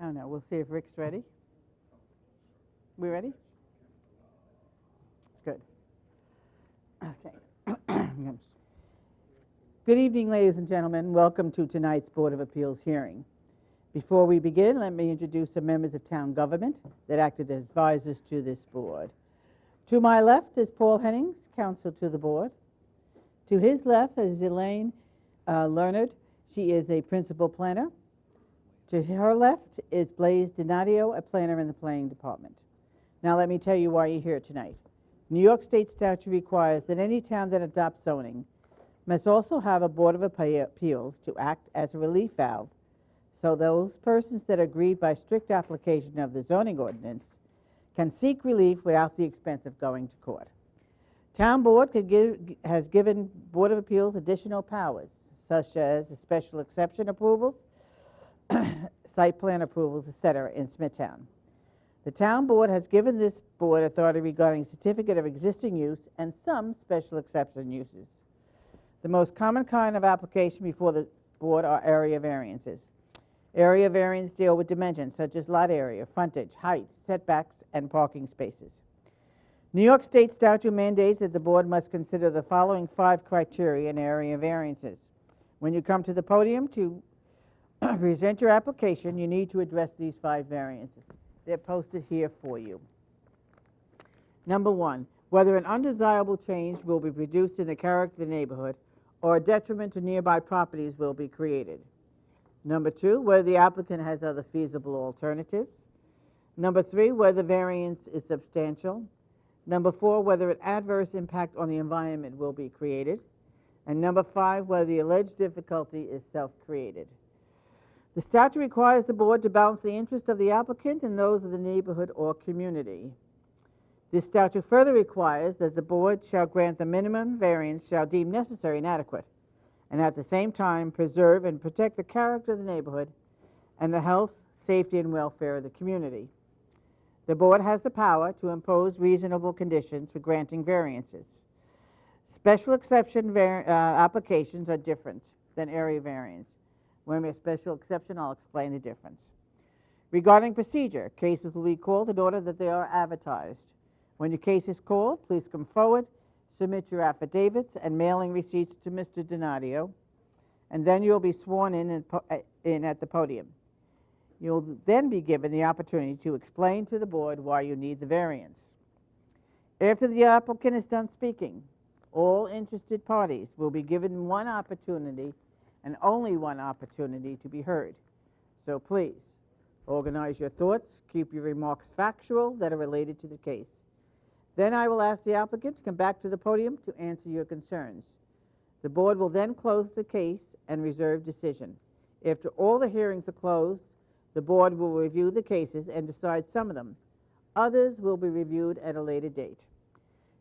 I don't know. We'll see if Rick's ready. We ready? Good. Okay. Good evening, ladies and gentlemen. Welcome to tonight's Board of Appeals hearing. Before we begin, let me introduce the members of town government that acted as advisors to this board. To my left is Paul Hennings, counsel to the board. To his left is Elaine Leonard. She is a principal planner. To her left is Blaise Donadio, a planner in the planning department. Now let me tell you why you're here tonight. New York State statute requires that any town that adopts zoning must also have a Board of Appeals to act as a relief valve, so those persons that agree by strict application of the zoning ordinance can seek relief without the expense of going to court. Town board has given Board of Appeals additional powers, such as special exception approvals, site plan approvals, etc. in Smithtown. The town board has given this board authority regarding certificate of existing use and some special exception uses. The most common kind of application before the board are area variances. Area variants deal with dimensions such as lot area, frontage, height, setbacks, and parking spaces. New York State statute mandates that the board must consider the following 5 criteria in area variances. When you come to the podium to present your application, you need to address these 5 variances. They're posted here for you. Number 1, whether an undesirable change will be produced in the character of the neighborhood or a detriment to nearby properties will be created. Number 2, whether the applicant has other feasible alternatives. Number 3, whether the variance is substantial. Number 4, whether an adverse impact on the environment will be created. And number 5, whether the alleged difficulty is self-created. The statute requires the board to balance the interests of the applicant and those of the neighborhood or community. This statute further requires that the board shall grant the minimum variance shall deem necessary and adequate, and at the same time preserve and protect the character of the neighborhood and the health, safety, and welfare of the community. The board has the power to impose reasonable conditions for granting variances. Special exception applications are different than area variance. When we have special exception, I'll explain the difference. Regarding procedure, cases will be called in order that they are advertised. When your case is called, please come forward, submit your affidavits and mailing receipts to Mr. Donadio, and then you'll be sworn in at the podium. You'll then be given the opportunity to explain to the board why you need the variance. After the applicant is done speaking, all interested parties will be given one opportunity and only one opportunity to be heard. So please, organize your thoughts, keep your remarks factual that are related to the case. Then I will ask the applicant to come back to the podium to answer your concerns. The board will then close the case and reserve decision. After all the hearings are closed, the board will review the cases and decide some of them. Others will be reviewed at a later date.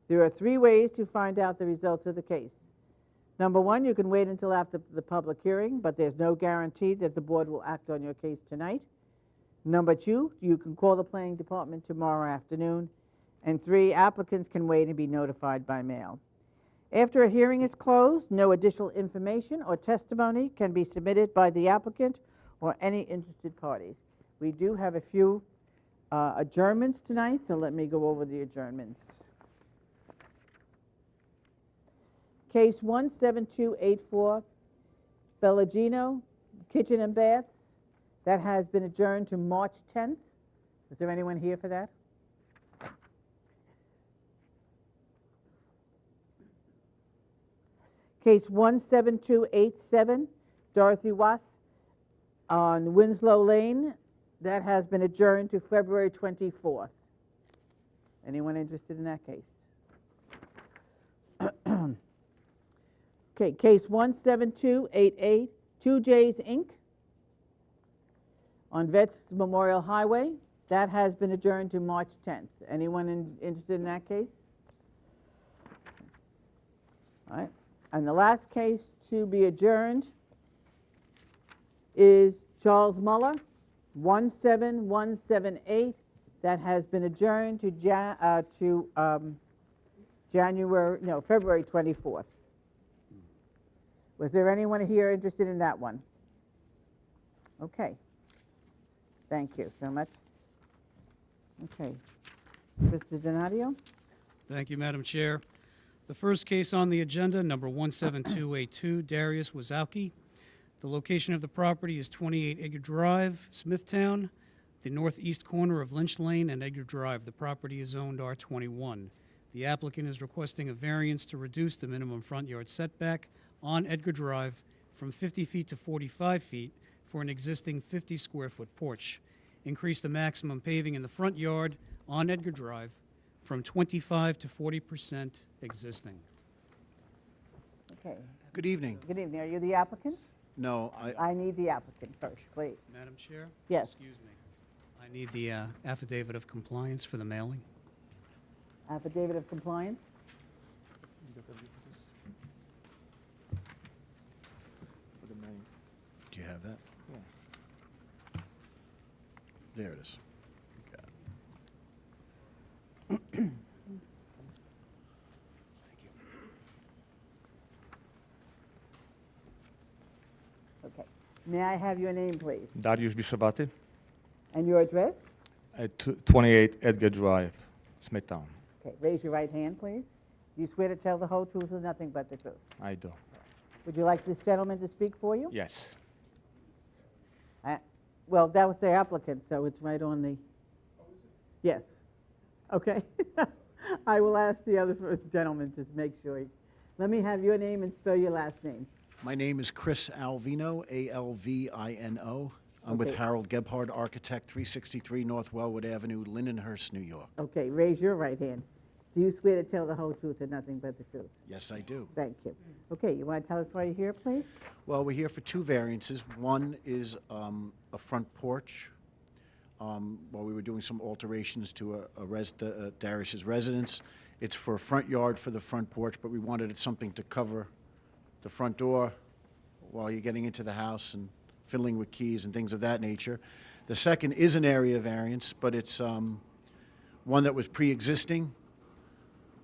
There are 3 ways to find out the results of the case. Number 1, you can wait until after the public hearing, but there's no guarantee that the board will act on your case tonight. Number 2, you can call the planning department tomorrow afternoon. And 3, applicants can wait and be notified by mail. After a hearing is closed, no additional information or testimony can be submitted by the applicant or any interested parties. We do have a few adjournments tonight, so let me go over the adjournments. Case 17284, Bellagino Kitchen and Baths, that has been adjourned to March 10th. Is there anyone here for that? Case 17287, Dorothy Wass on Winslow Lane, that has been adjourned to February 24th. Anyone interested in that case? Okay, case 17288, 2J's Inc. on Vets Memorial Highway, that has been adjourned to March 10th. Anyone interested in that case? All right. And the last case to be adjourned is Charles Muller, 17178. That has been adjourned to February 24th. Was there anyone here interested in that one? Okay. Thank you so much. Okay. Mr. Donadio? Thank you, Madam Chair. The first case on the agenda, number 17282, Darius Wazowski. The location of the property is 28 Edgar Drive, Smithtown, the northeast corner of Lynch Lane and Edgar Drive. The property is zoned R21. The applicant is requesting a variance to reduce the minimum front yard setback on Edgar Drive from 50 feet to 45 feet for an existing 50-square-foot porch. Increase the maximum paving in the front yard on Edgar Drive from 25 to 40% existing. Okay. Good evening. Good evening. Are you the applicant? No, I need the applicant first, please. Madam Chair? Yes. Excuse me. I need the affidavit of compliance for the mailing. Affidavit of compliance? do you have that? Yeah. There it is. Got it. Thank you. Okay. May I have your name, please? Darius Vishavati, And your address? at 28 Edgar Drive, Smithtown. Okay. Raise your right hand, please. Do you swear to tell the whole truth and nothing but the truth? I do. Would you like this gentleman to speak for you? Yes. Well, that was the applicant, so it's right on the... Yes. Okay. I will ask the other first gentleman to make sure. Let me have your name and spell your last name. My name is Chris Alvino, A-L-V-I-N-O. I'm with Okay. Harold Gebhard Architect, 363 North Wellwood Avenue, Lindenhurst, New York. Okay, raise your right hand. Do you swear to tell the whole truth and nothing but the truth? Yes, I do. Thank you. Okay, you want to tell us why you're here, please? Well, we're here for two variances. One is a front porch. While we were doing some alterations to Darius's residence. It's for a front yard for the front porch, but we wanted something to cover the front door while you're getting into the house and fiddling with keys and things of that nature. The second is an area variance, but it's one that was pre-existing.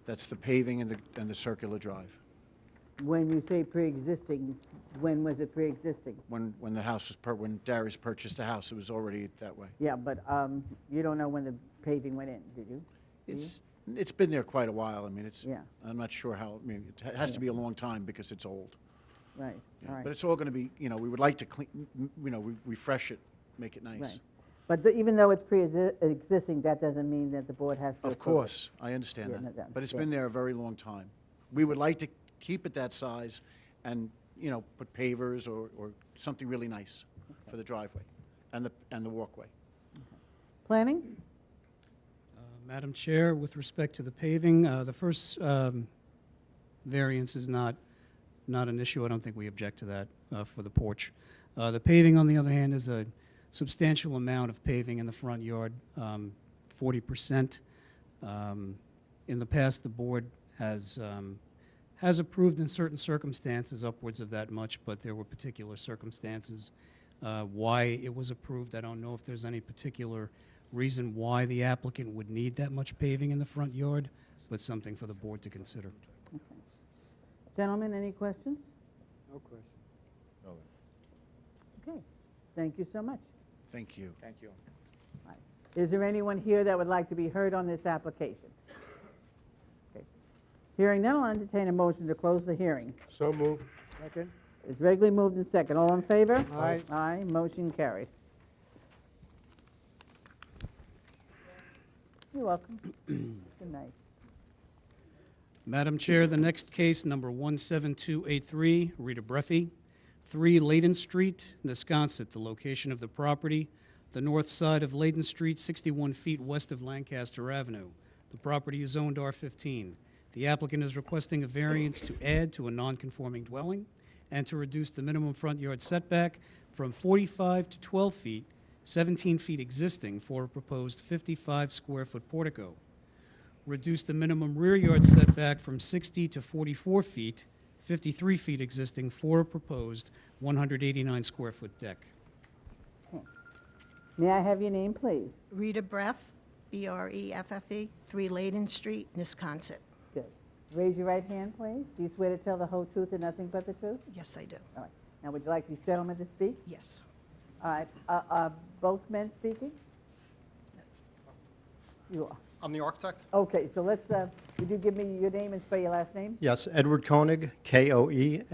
That's the paving and the circular drive. When you say pre-existing, when was it pre-existing? When the house was when Darius purchased the house, it was already that way. Yeah, but you don't know when the paving went in, did you? Do you? It's been there quite a while. I mean, Yeah. I'm not sure how. I mean, it has to be a long time because it's old. Right, Yeah. all right. But it's all going to be. We would like to clean. Refresh it, make it nice. Right. But even though it's pre-existing, that doesn't mean that the board has to... Of approve it. course, I understand Yeah, no, that. But it's yeah. been there a very long time. We would like to keep it that size, and put pavers or something really nice for the driveway, and the walkway. Planning? Madam Chair, with respect to the paving, the first variance is not an issue. I don't think we object to that for the porch. The paving, on the other hand, is a substantial amount of paving in the front yard, 40%. In the past, the board has approved in certain circumstances upwards of that much, but there were particular circumstances why it was approved. I don't know if there's any particular reason why the applicant would need that much paving in the front yard, but something for the board to consider. Gentlemen, any questions? No question. Okay, thank you so much. Thank you. Thank you. Is there anyone here that would like to be heard on this application? Okay. Hearing none, I'll entertain a motion to close the hearing. So moved. Second. It's regularly moved in second. All in favor? Aye. Aye, motion carried. You're welcome. Good night. Madam Chair, the next case, number 17283, Rita Breffy, 3 Layden Street, Wisconsin. The location of the property, the north side of Layden Street, 61 feet west of Lancaster Avenue. The property is zoned R15. The applicant is requesting a variance to add to a non-conforming dwelling and to reduce the minimum front yard setback from 45 to 12 feet, 17 feet existing for a proposed 55-square-foot portico. Reduce the minimum rear yard setback from 60 to 44 feet, 53 feet existing for a proposed 189-square-foot deck. May I have your name, please? Rita Breff, B-R-E-F-F-E, 3 Layden Street, Wisconsin. Good. Raise your right hand, please. Do you swear to tell the whole truth and nothing but the truth? Yes, I do. All right. Now, would you like these gentlemen to speak? Yes. All right, both men speaking? You are. I'm the architect? Okay, so let's, would you give me your name and spell your last name? Yes, Edward Koenig, Koenig,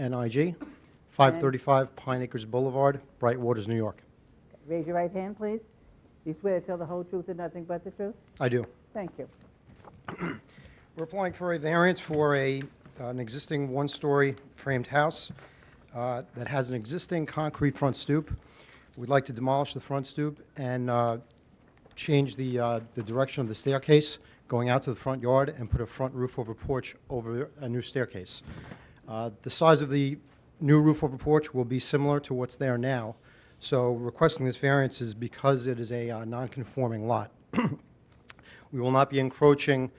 535 Pine Acres Boulevard, Bright Waters, New York. Raise your right hand, please. Do you swear to tell the whole truth and nothing but the truth? I do. Thank you. We're applying for a variance for an existing one-story framed house that has an existing concrete front stoop. We'd like to demolish the front stoop and change the direction of the staircase going out to the front yard and put a front roof over porch over a new staircase. The size of the new roof over porch will be similar to what's there now. So requesting this variance is because it is a non-conforming lot. We will not be encroaching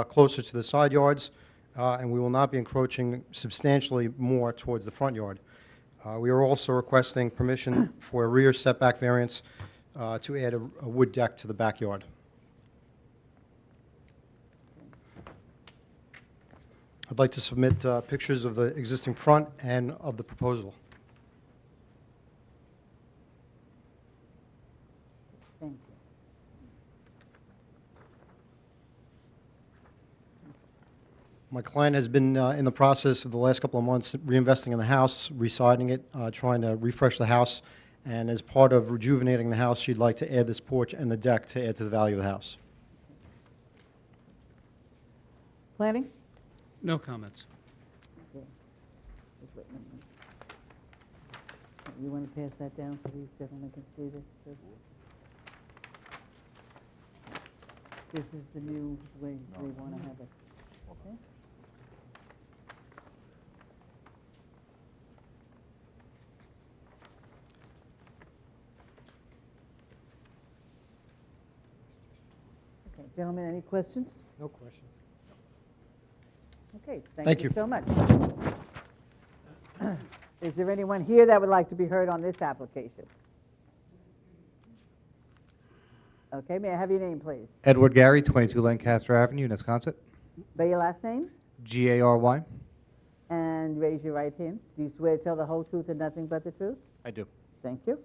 closer to the side yards, and we will not be encroaching substantially more towards the front yard. We are also requesting permission for a rear setback variance to add a wood deck to the backyard. I'd like to submit pictures of the existing front and of the proposal. Thank you. My client has been in the process of the last couple of months reinvesting in the house, residing it, trying to refresh the house, and as part of rejuvenating the house, she'd like to add this porch and the deck to add to the value of the house. Planning? No comments. Okay. Just wait a minute. You want to pass that down so these gentlemen can see this too? This is the new way they want to have it. Okay? Okay, gentlemen, any questions? No question. Okay, Thank thank you you. so much. Is there anyone here that would like to be heard on this application? Okay, may I have your name, please? Edward Gary, 22 Lancaster Avenue, Wisconsin. Spell your last name Gary. and raise your right hand. Do you swear to tell the whole truth and nothing but the truth? I do. Thank you.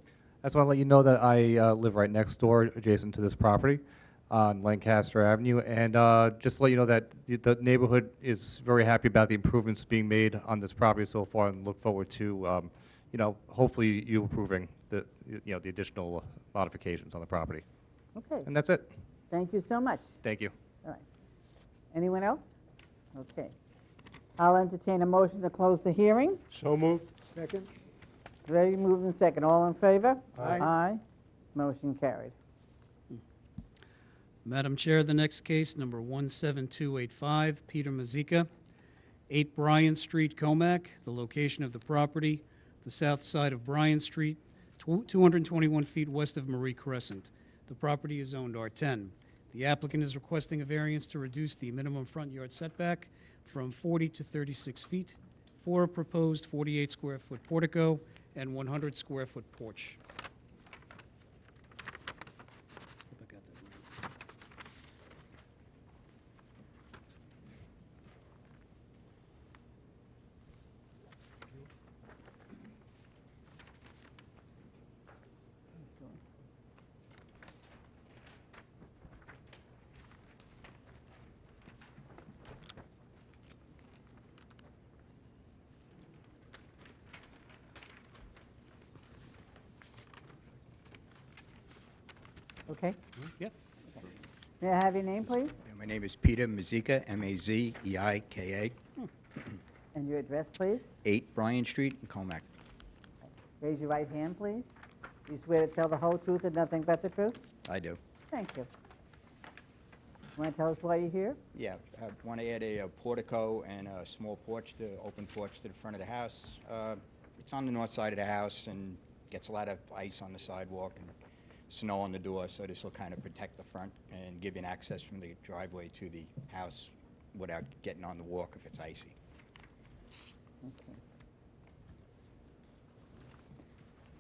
I just want to let you know that I live right next door, adjacent to this property on Lancaster Avenue, and just to let you know that the neighborhood is very happy about the improvements being made on this property so far, and look forward to, hopefully you approving the additional modifications on the property. Okay, And that's it. thank you so much. Thank you. All right. Anyone else? Okay. I'll entertain a motion to close the hearing. So moved. Second? Ready, moved and second. All in favor? Aye. Aye. Motion carried. Madam Chair, the next case, number 17285, Peter Mazika, 8 Bryan Street, Comac. The location of the property, the south side of Bryan Street, 221 feet west of Marie Crescent. The property is zoned R10. The applicant is requesting a variance to reduce the minimum front yard setback from 40 to 36 feet for a proposed 48 square foot portico and 100 square foot porch. Hope I got that right. Okay. Yep. May I have your name, please? My name is Peter Mazika, M-A-Z-E-I-K-A, And your address, please? 8 Bryan Street in Comac. Raise your right hand, please. Do you swear to tell the whole truth and nothing but the truth? I do. Thank you. Want to tell us why you're here? Yeah, I want to add a portico and a small porch, open porch to the front of the house. It's on the north side of the house and gets a lot of ice on the sidewalk and snow on the door, so this will kind of protect the front and give you an access from the driveway to the house without getting on the walk if it's icy. Okay.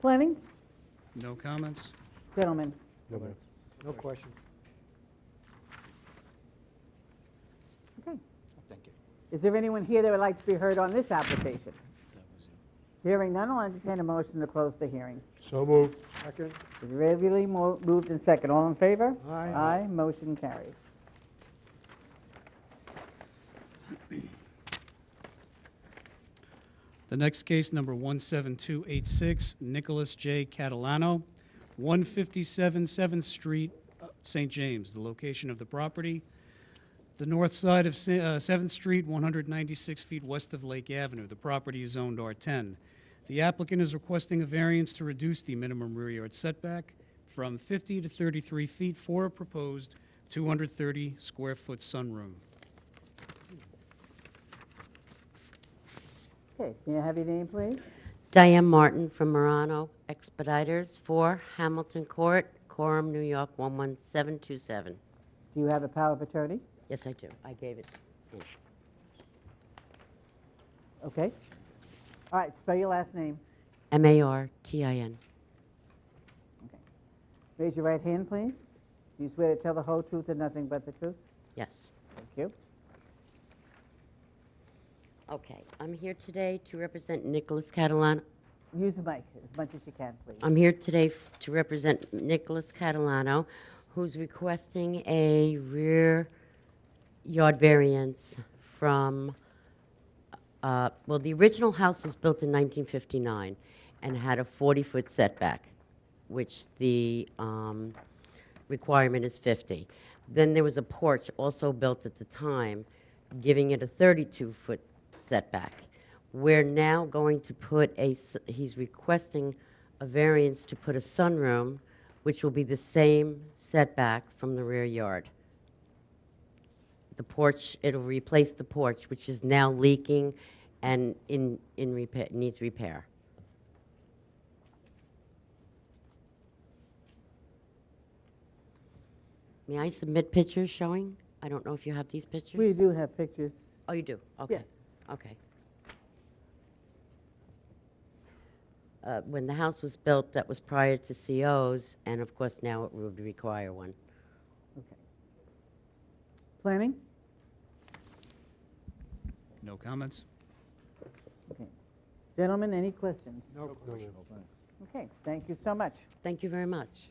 Planning? No comments? Gentlemen, No question. okay. Thank you. Is there anyone here that would like to be heard on this application? That was it. Hearing none, I'll entertain a motion to close the hearing. So moved. Second. It's regularly moved and second. All in favor? Aye. Aye, motion carries. The next case, number 17286, Nicholas J. Catalano, 157 7th Street, St. James. The location of the property, the north side of 7th Street, 196 feet west of Lake Avenue. The property is zoned R10. The applicant is requesting a variance to reduce the minimum rear yard setback from 50 to 33 feet for a proposed 230 square foot sunroom. Okay, can you have your name, please? Diane Martin from Morano Expeditors, 4 Hamilton Court, Coram, New York, 11727. Do you have a power of attorney? Yes, I do. I gave it. Okay. All right, spell your last name. Martin. Okay. Raise your right hand, please. Do you swear to tell the whole truth and nothing but the truth? Yes. Thank you. Okay. I'm here today to represent Nicholas Catalano. Use the mic as much as you can, please. I'm here today to represent Nicholas Catalano, who's requesting a rear yard variance from, well, the original house was built in 1959 and had a 40-foot setback, which the requirement is 50. Then there was a porch also built at the time, giving it a 32-foot setback. We're now going to put he's requesting a variance to put a sunroom, which will be the same setback from the rear yard. The porch, it'll replace the porch, which is now leaking and in repair, needs repair. May I submit pictures showing? I don't know if you have these pictures. We do have pictures. Oh, you do? Okay. Yes. Okay. When the house was built, that was prior to COs, and of course now it would require one. Okay. Planning? No comments? Okay. Gentlemen, any questions? No question. Okay, thank you so much. Thank you very much.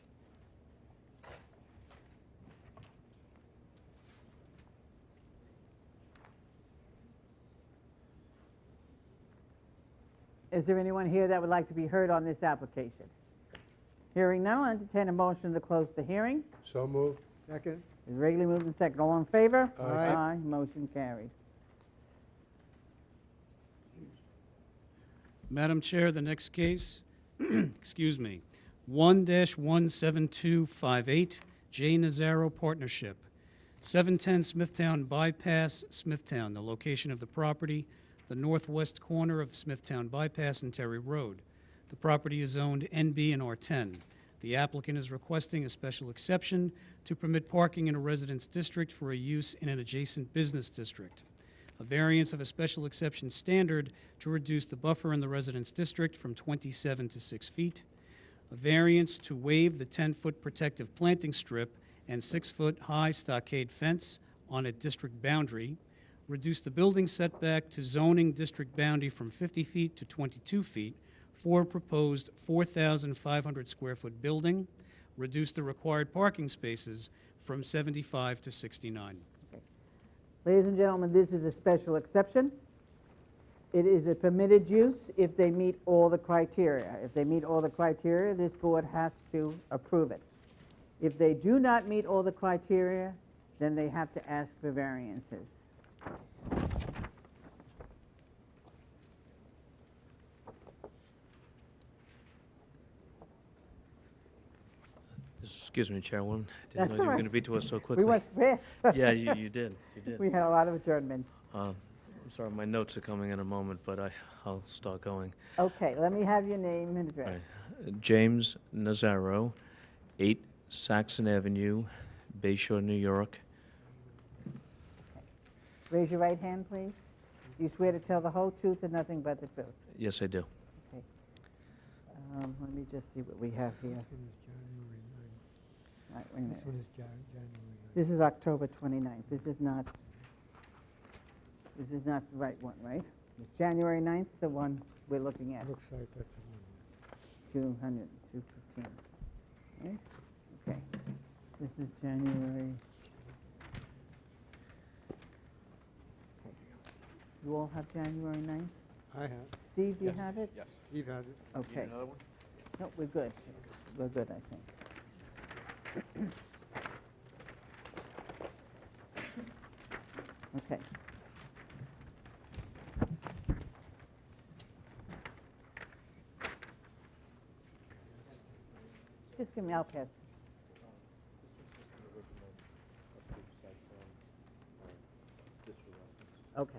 Is there anyone here that would like to be heard on this application? Hearing none, I'll entertain a motion to close the hearing. So moved. Second. Is regularly moved and second. All in favor? Aye. Motion carried. Madam Chair, the next case, excuse me, 1-17258, J. Nazaro Partnership, 710 Smithtown Bypass, Smithtown. The location of the property, the northwest corner of Smithtown Bypass and Terry Road. The property is zoned NB and R10. The applicant is requesting a special exception to permit parking in a residence district for a use in an adjacent business district. A variance of a special exception standard to reduce the buffer in the residence district from 27 to 6 feet. A variance to waive the 10-foot protective planting strip and 6-foot high stockade fence on a district boundary. Reduce the building setback to zoning district boundary from 50 feet to 22 feet for a proposed 4,500 square foot building. Reduce the required parking spaces from 75 to 69. Ladies and gentlemen, this is a special exception. It is a permitted use if they meet all the criteria. If they meet all the criteria, this board has to approve it. If they do not meet all the criteria, then they have to ask for variances. Excuse me, Chairwoman. That's Didn't know all you were right. going to be to us so We quickly. went fast. Yeah, you did. You did. We had a lot of adjournments. I'm sorry, my notes are coming in a moment, but I'll start going. Okay, let me have your name and address. All right. James Nazaro, 8 Saxon Avenue, Bayshore, New York. Raise your right hand, please. Do you swear to tell the whole truth and nothing but the truth? Yes, I do. Okay. Let me just see what we have here. All right, wait a minute. This one is January. This is October 29th. This is not the right one, right? It's January 9th, the one. we're looking at? Looks like that's a 200, 215. Right? Okay. This is January. Okay. You all have January 9th? I have. Steve, do you have it? Yes. Steve has it. Okay. Another one? No, we're good. We're good, I think. Okay. Just give me, I'll pass. Okay.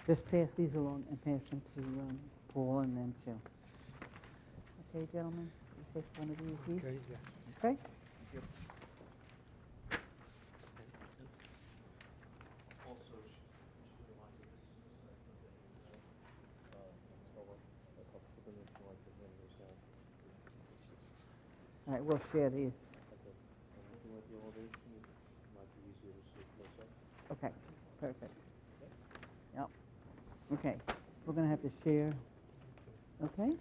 Just pass these along and pass them to Paul and them too. Okay, gentlemen, you take one of these each. Okay, yeah. Okay? All right, we'll share these. Okay, perfect. Yep. Okay, we're gonna have to share. Okay?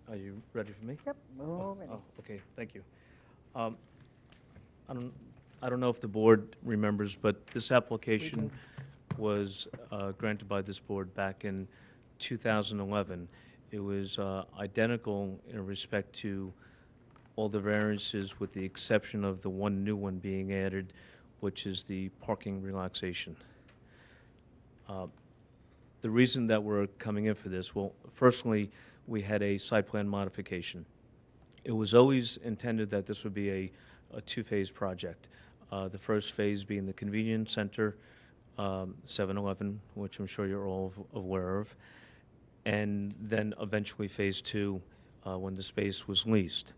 Are you ready for me? Yep, we're all ready. Oh, okay, thank you. I don't know if the board remembers, but this application was granted by this board back in 2011. It was identical in respect to all the variances with the exception of the one new one being added, which is the parking relaxation. The reason that we're coming in for this, well, firstly, we had a site plan modification. It was always intended that this would be a two-phase project. The first phase being the convenience center, 7-Eleven, which I'm sure you're all aware of, and then eventually phase two when the space was leased.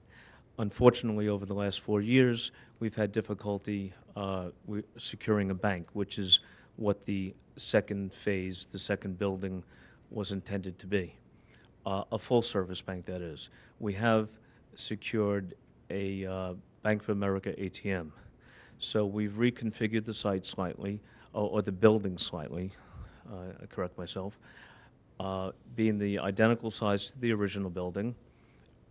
Unfortunately, over the last 4 years, we've had difficulty securing a bank, which is what the second phase, the second building, was intended to be. A full-service bank, that is. We have secured a Bank of America ATM. So we've reconfigured the site slightly, or the building slightly, I correct myself, being the identical size to the original building,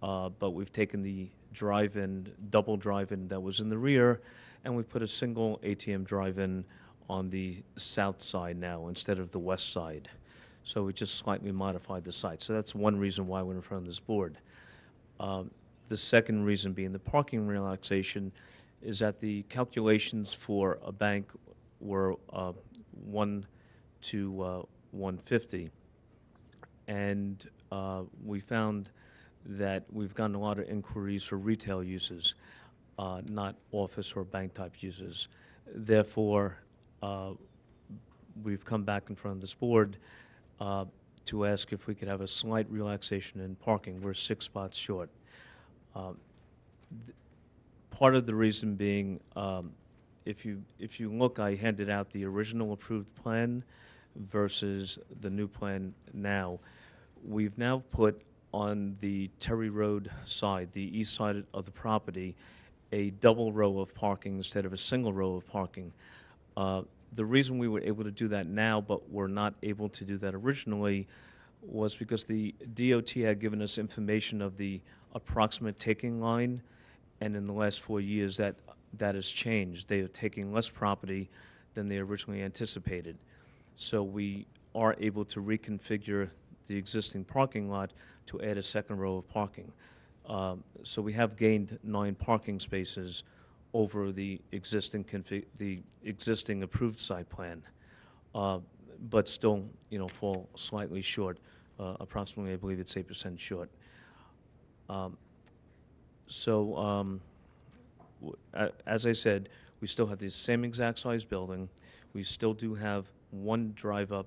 but we've taken the drive-in, double drive-in that was in the rear, and we've put a single ATM drive-in on the south side now instead of the west side. So we just slightly modified the site. So that's one reason why we're in front of this board. The second reason being the parking relaxation is that the calculations for a bank were 1 to 150. And we found that we've gotten a lot of inquiries for retail uses, not office or bank type uses. Therefore, we've come back in front of this board to ask if we could have a slight relaxation in parking. We're 6 spots short. Part of the reason being, if you look, I handed out the original approved plan versus the new plan now. We've now put on the Terry Road side, the east side of the property, a double row of parking instead of a single row of parking. The reason we were able to do that now, but were not able to do that originally, was because the DOT had given us information of the approximate taking line, and in the last 4 years that has changed. They are taking less property than they originally anticipated. So we are able to reconfigure the existing parking lot to add a second row of parking. So we have gained 9 parking spaces over the existing approved site plan, but still, fall slightly short, approximately, I believe it's 8% short. As I said, we still have the same exact size building. We still do have one drive-up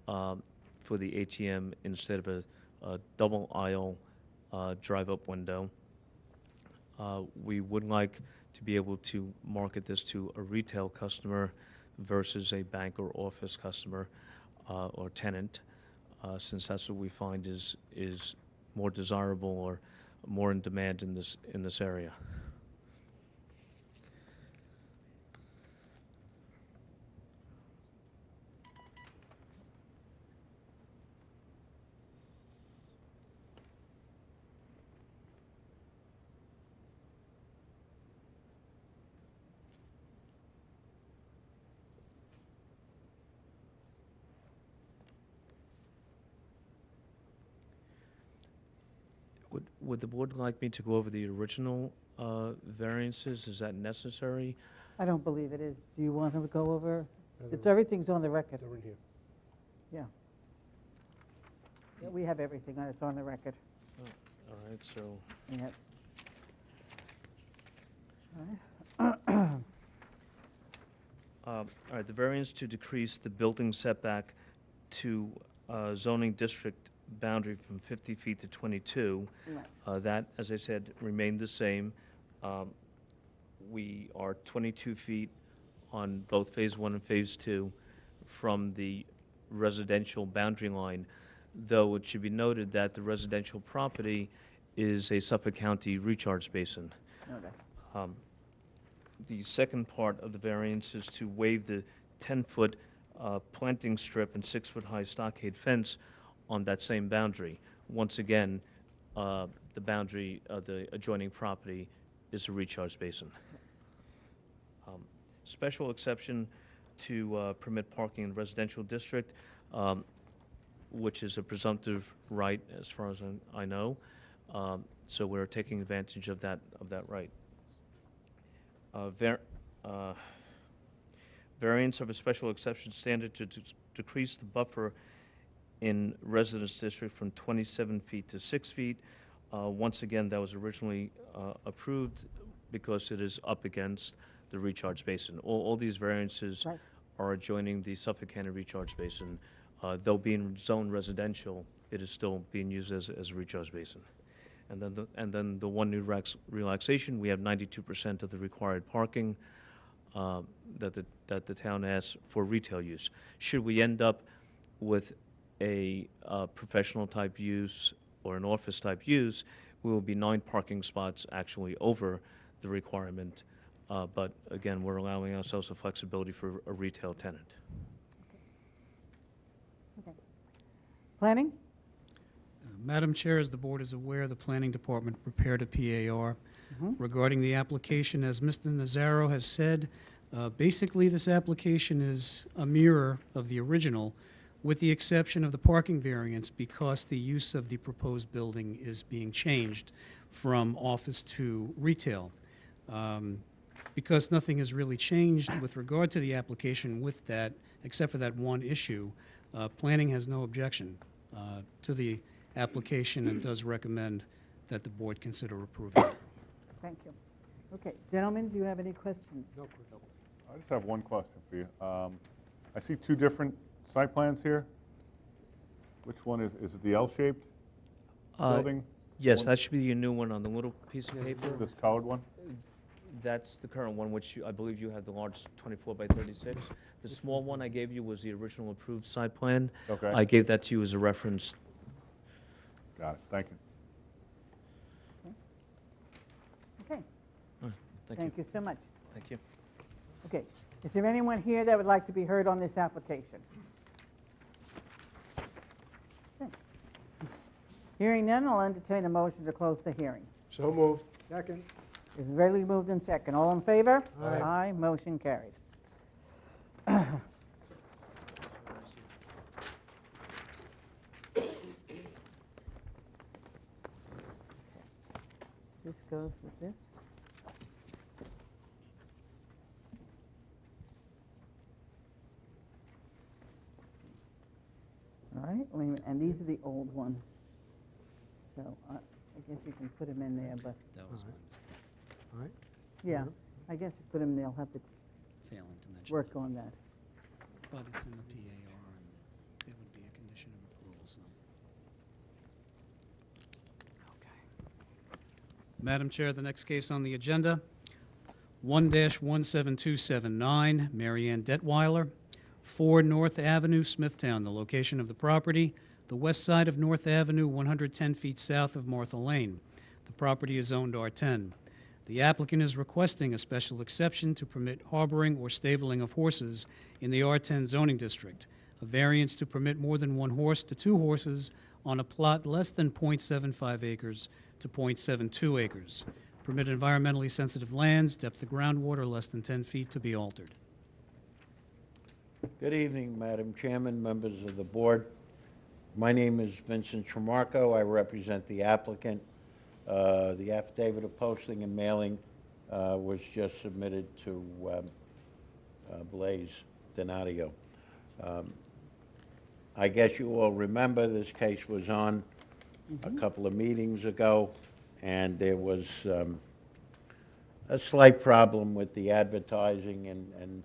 for the ATM instead of a double aisle drive-up window. We would like to be able to market this to a retail customer versus a bank or office customer or tenant, since that's what we find is more desirable or more in demand in this area. Would the board like me to go over the original variances? Is that necessary? I don't believe it is. Do you want to go over? No, It's, everything's on the record. They're in here. Yeah. Yeah, we have everything, it's on the record. All right, so Yep. All right. all right, the variance to decrease the building setback to zoning district boundary from 50 feet to 22. Right. That, as I said, remained the same. We are 22 feet on both Phase 1 and Phase 2 from the residential boundary line, though it should be noted that the residential property is a Suffolk County recharge basin. Okay. The second part of the variance is to waive the 10-foot planting strip and 6-foot high stockade fence on that same boundary. Once again, the boundary of the adjoining property is a recharge basin. Special exception to permit parking in residential district, which is a presumptive right as far as I know. So we're taking advantage of that right. Variance of a special exception standard to decrease the buffer in residence district from 27 feet to 6 feet. Once again, that was originally approved because it is up against the recharge basin. All these variances Right. are adjoining the Suffolk County recharge basin. Though being zoned residential, it is still being used as a recharge basin. And then the one new relaxation, we have 92% of the required parking that the town asks for retail use. Should we end up with a professional type use or an office type use, we will be 9 parking spots actually over the requirement. But again, we're allowing ourselves the flexibility for a retail tenant. Okay. Planning? Madam Chair, as the board is aware, the Planning Department prepared a PAR regarding the application. As Mr. Nazaro has said, basically this application is a mirror of the original, with the exception of the parking variance, because the use of the proposed building is being changed from office to retail. Because nothing has really changed with regard to the application with that, except for that one issue, planning has no objection to the application and does recommend that the board consider approving it. Thank you. Okay, gentlemen, do you have any questions? No, I just have one question for you. I see 2 different site plans here. Which one is it the L-shaped building? Yes, One- that should be your new one on the little piece of paper. This colored one? That's the current one, which I believe you have the large 24 by 36. The small one I gave you was the original approved site plan. Okay. I gave that to you as a reference. Got it, thank you. Okay, Thank thank you so much. Thank you. Okay, is there anyone here that would like to be heard on this application? Okay. Hearing none, I'll entertain a motion to close the hearing. So moved. Second. It's readily moved in second. All in favor? Aye. Aye, motion carried. goes with this. All right, wait a minute, and these are the old ones. So I guess you can put them in there, but, That was my Alright. mistake, All right. yeah, I guess you put them, they'll have to failing to mention work that. on that. But it's in the PAR, and it would be a condition of approval, so. Okay. Madam Chair, the next case on the agenda, 1-17279, Mary Ann Detweiler, 4 North Avenue, Smithtown. The location of the property, the west side of North Avenue, 110 feet south of Martha Lane. The property is zoned R10. The applicant is requesting a special exception to permit harboring or stabling of horses in the R10 zoning district, a variance to permit more than 1 horse to 2 horses on a plot less than .75 acres to .72 acres. Permit environmentally sensitive lands, depth of groundwater less than 10 feet to be altered. Good evening, Madam Chairman, members of the board. My name is Vincent Tremarco. I represent the applicant. The affidavit of posting and mailing was just submitted to Blaise Donadio. I guess you all remember this case was on a couple of meetings ago, and there was a slight problem with the advertising, and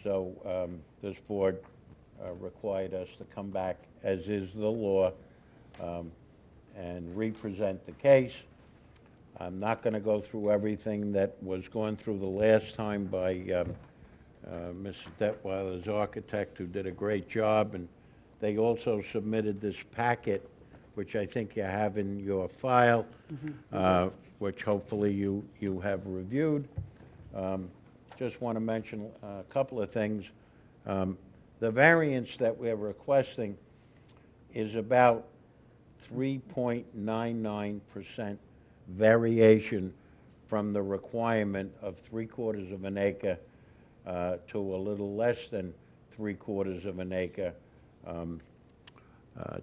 so this board required us to come back, as is the law, and re-present the case. I'm not going to go through everything that was gone through the last time by Mrs. Detweiler's architect, who did a great job, and they also submitted this packet, which I think you have in your file, which hopefully you have reviewed. Just want to mention a couple of things. The variance that we're requesting is about 3.99% variation from the requirement of 3/4 of an acre to a little less than 3/4 of an acre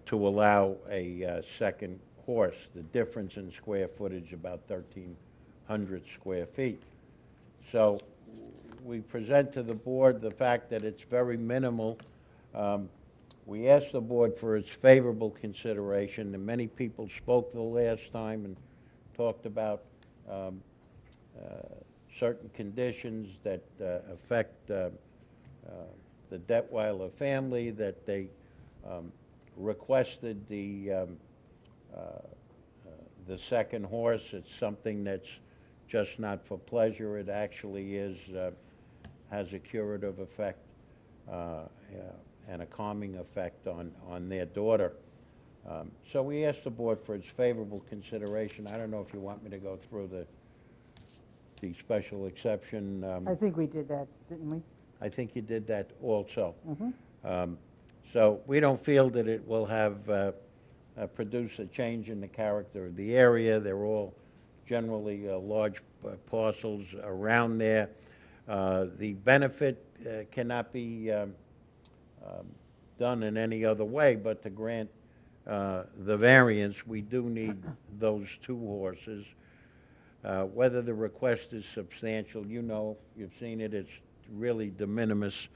to allow a second horse. The difference in square footage, about 1,300 square feet. So we present to the board the fact that it's very minimal. We asked the board for its favorable consideration, and many people spoke the last time and talked about certain conditions that affect the Detweiler family, that they requested the second horse. It's something that's just not for pleasure. It actually is has a curative effect and a calming effect on their daughter. So we asked the board for its favorable consideration. I don't know if you want me to go through the special exception. I think we did that, didn't we? I think you did that also. Mhm. So we don't feel that it will have produce a change in the character of the area. They're all generally large parcels around there. The benefit cannot be done in any other way but to grant the variance. We do need those 2 horses. Whether the request is substantial, you know, you've seen it, it's really de minimis.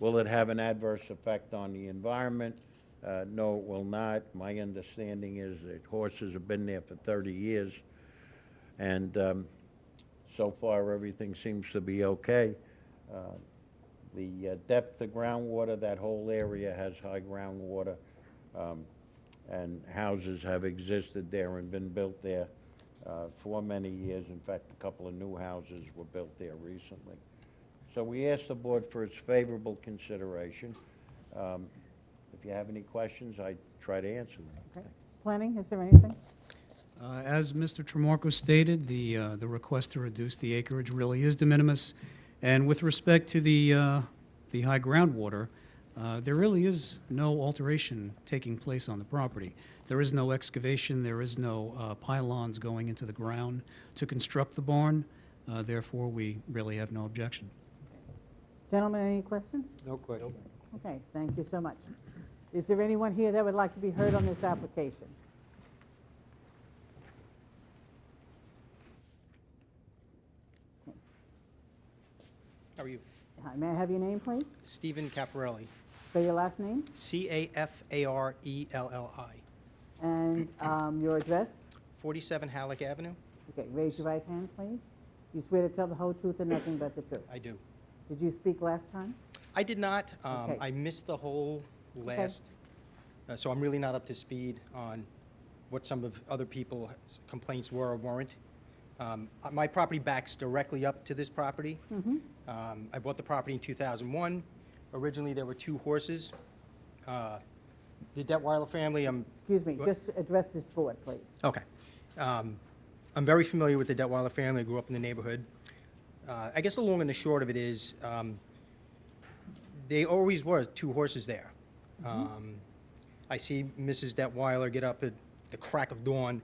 Will it have an adverse effect on the environment? No, it will not. My understanding is that horses have been there for 30 years, and so far everything seems to be okay. The depth of groundwater, that whole area has high groundwater, and houses have existed there and been built there for many years. In fact, a couple of new houses were built there recently. So we asked the board for its favorable consideration. If you have any questions, I try to answer them. Okay. Planning, is there anything? As Mr. Tremarco stated, the request to reduce the acreage really is de minimis. And with respect to the high groundwater, there really is no alteration taking place on the property. There is no excavation, there is no pylons going into the ground to construct the barn. Therefore, we really have no objection. Gentlemen, any questions? No question. Okay, thank you so much. Is there anyone here that would like to be heard on this application? How are you? Hi, may I have your name, please? Stephen Caffarelli. Spell your last name Cafarelli. and your address. 47 Halleck Avenue. Okay, raise your right hand, please. You swear to tell the whole truth and nothing but the truth. I do. Did you speak last time? I did not. Okay. I missed the whole last, so I'm really not up to speed on what some of other people's complaints were or weren't. My property backs directly up to this property. I bought the property in 2001. Originally, there were 2 horses. The Detweiler family, Excuse me, just address this board, please. Okay. I'm very familiar with the Detweiler family. I grew up in the neighborhood. I guess the long and the short of it is, they always were 2 horses there. I see Mrs. Detweiler get up at the crack of dawn.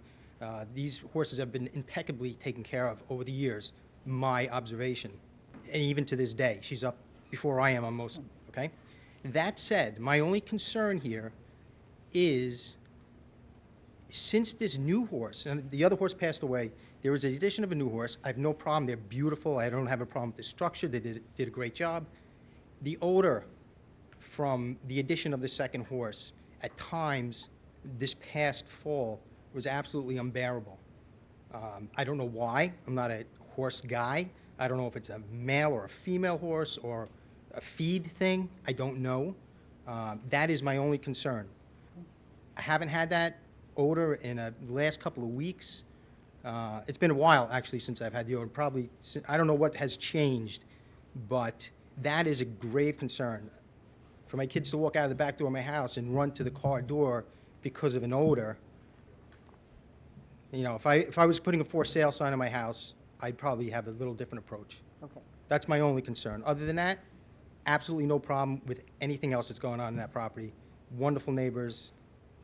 These horses have been impeccably taken care of over the years, my observation. And even to this day, she's up before I am on most, okay? That said, my only concern here is, since this new horse, and the other horse passed away, there was an addition of a new horse. I have no problem. They're beautiful. I don't have a problem with the structure. They did a great job. The odor from the addition of the second horse, at times, this past fall, was absolutely unbearable. I don't know why. I'm not a horse guy. I don't know if it's a male or a female horse or a feed thing. I don't know. That is my only concern. I haven't had that odor in the last couple of weeks. It's been a while, actually, since I've had the odor. Probably, I don't know what has changed, but that is a grave concern. For my kids to walk out of the back door of my house and run to the car door because of an odor, you know, if I was putting a for sale sign on my house, I'd probably have a little different approach. Okay. That's my only concern. Other than that, absolutely no problem with anything else that's going on in that property. Wonderful neighbors,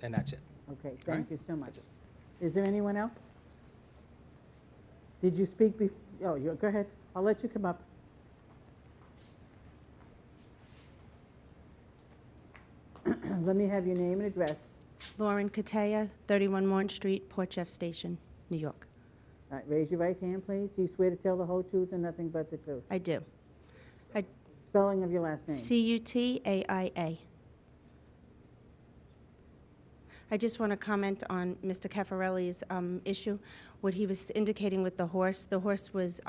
and that's it. Okay, All thank right? you so much. That's it. Is there anyone else? Did you speak before? Oh, go ahead. I'll let you come up. Let me have your name and address. Lauren Katea, 31 Morton Street, Port Jeff Station, New York. All right, raise your right hand, please. Do you swear to tell the whole truth and nothing but the truth? I do. Spelling of your last name. Cutaia. I just want to comment on Mr. Caffarelli's issue. What he was indicating with the horse was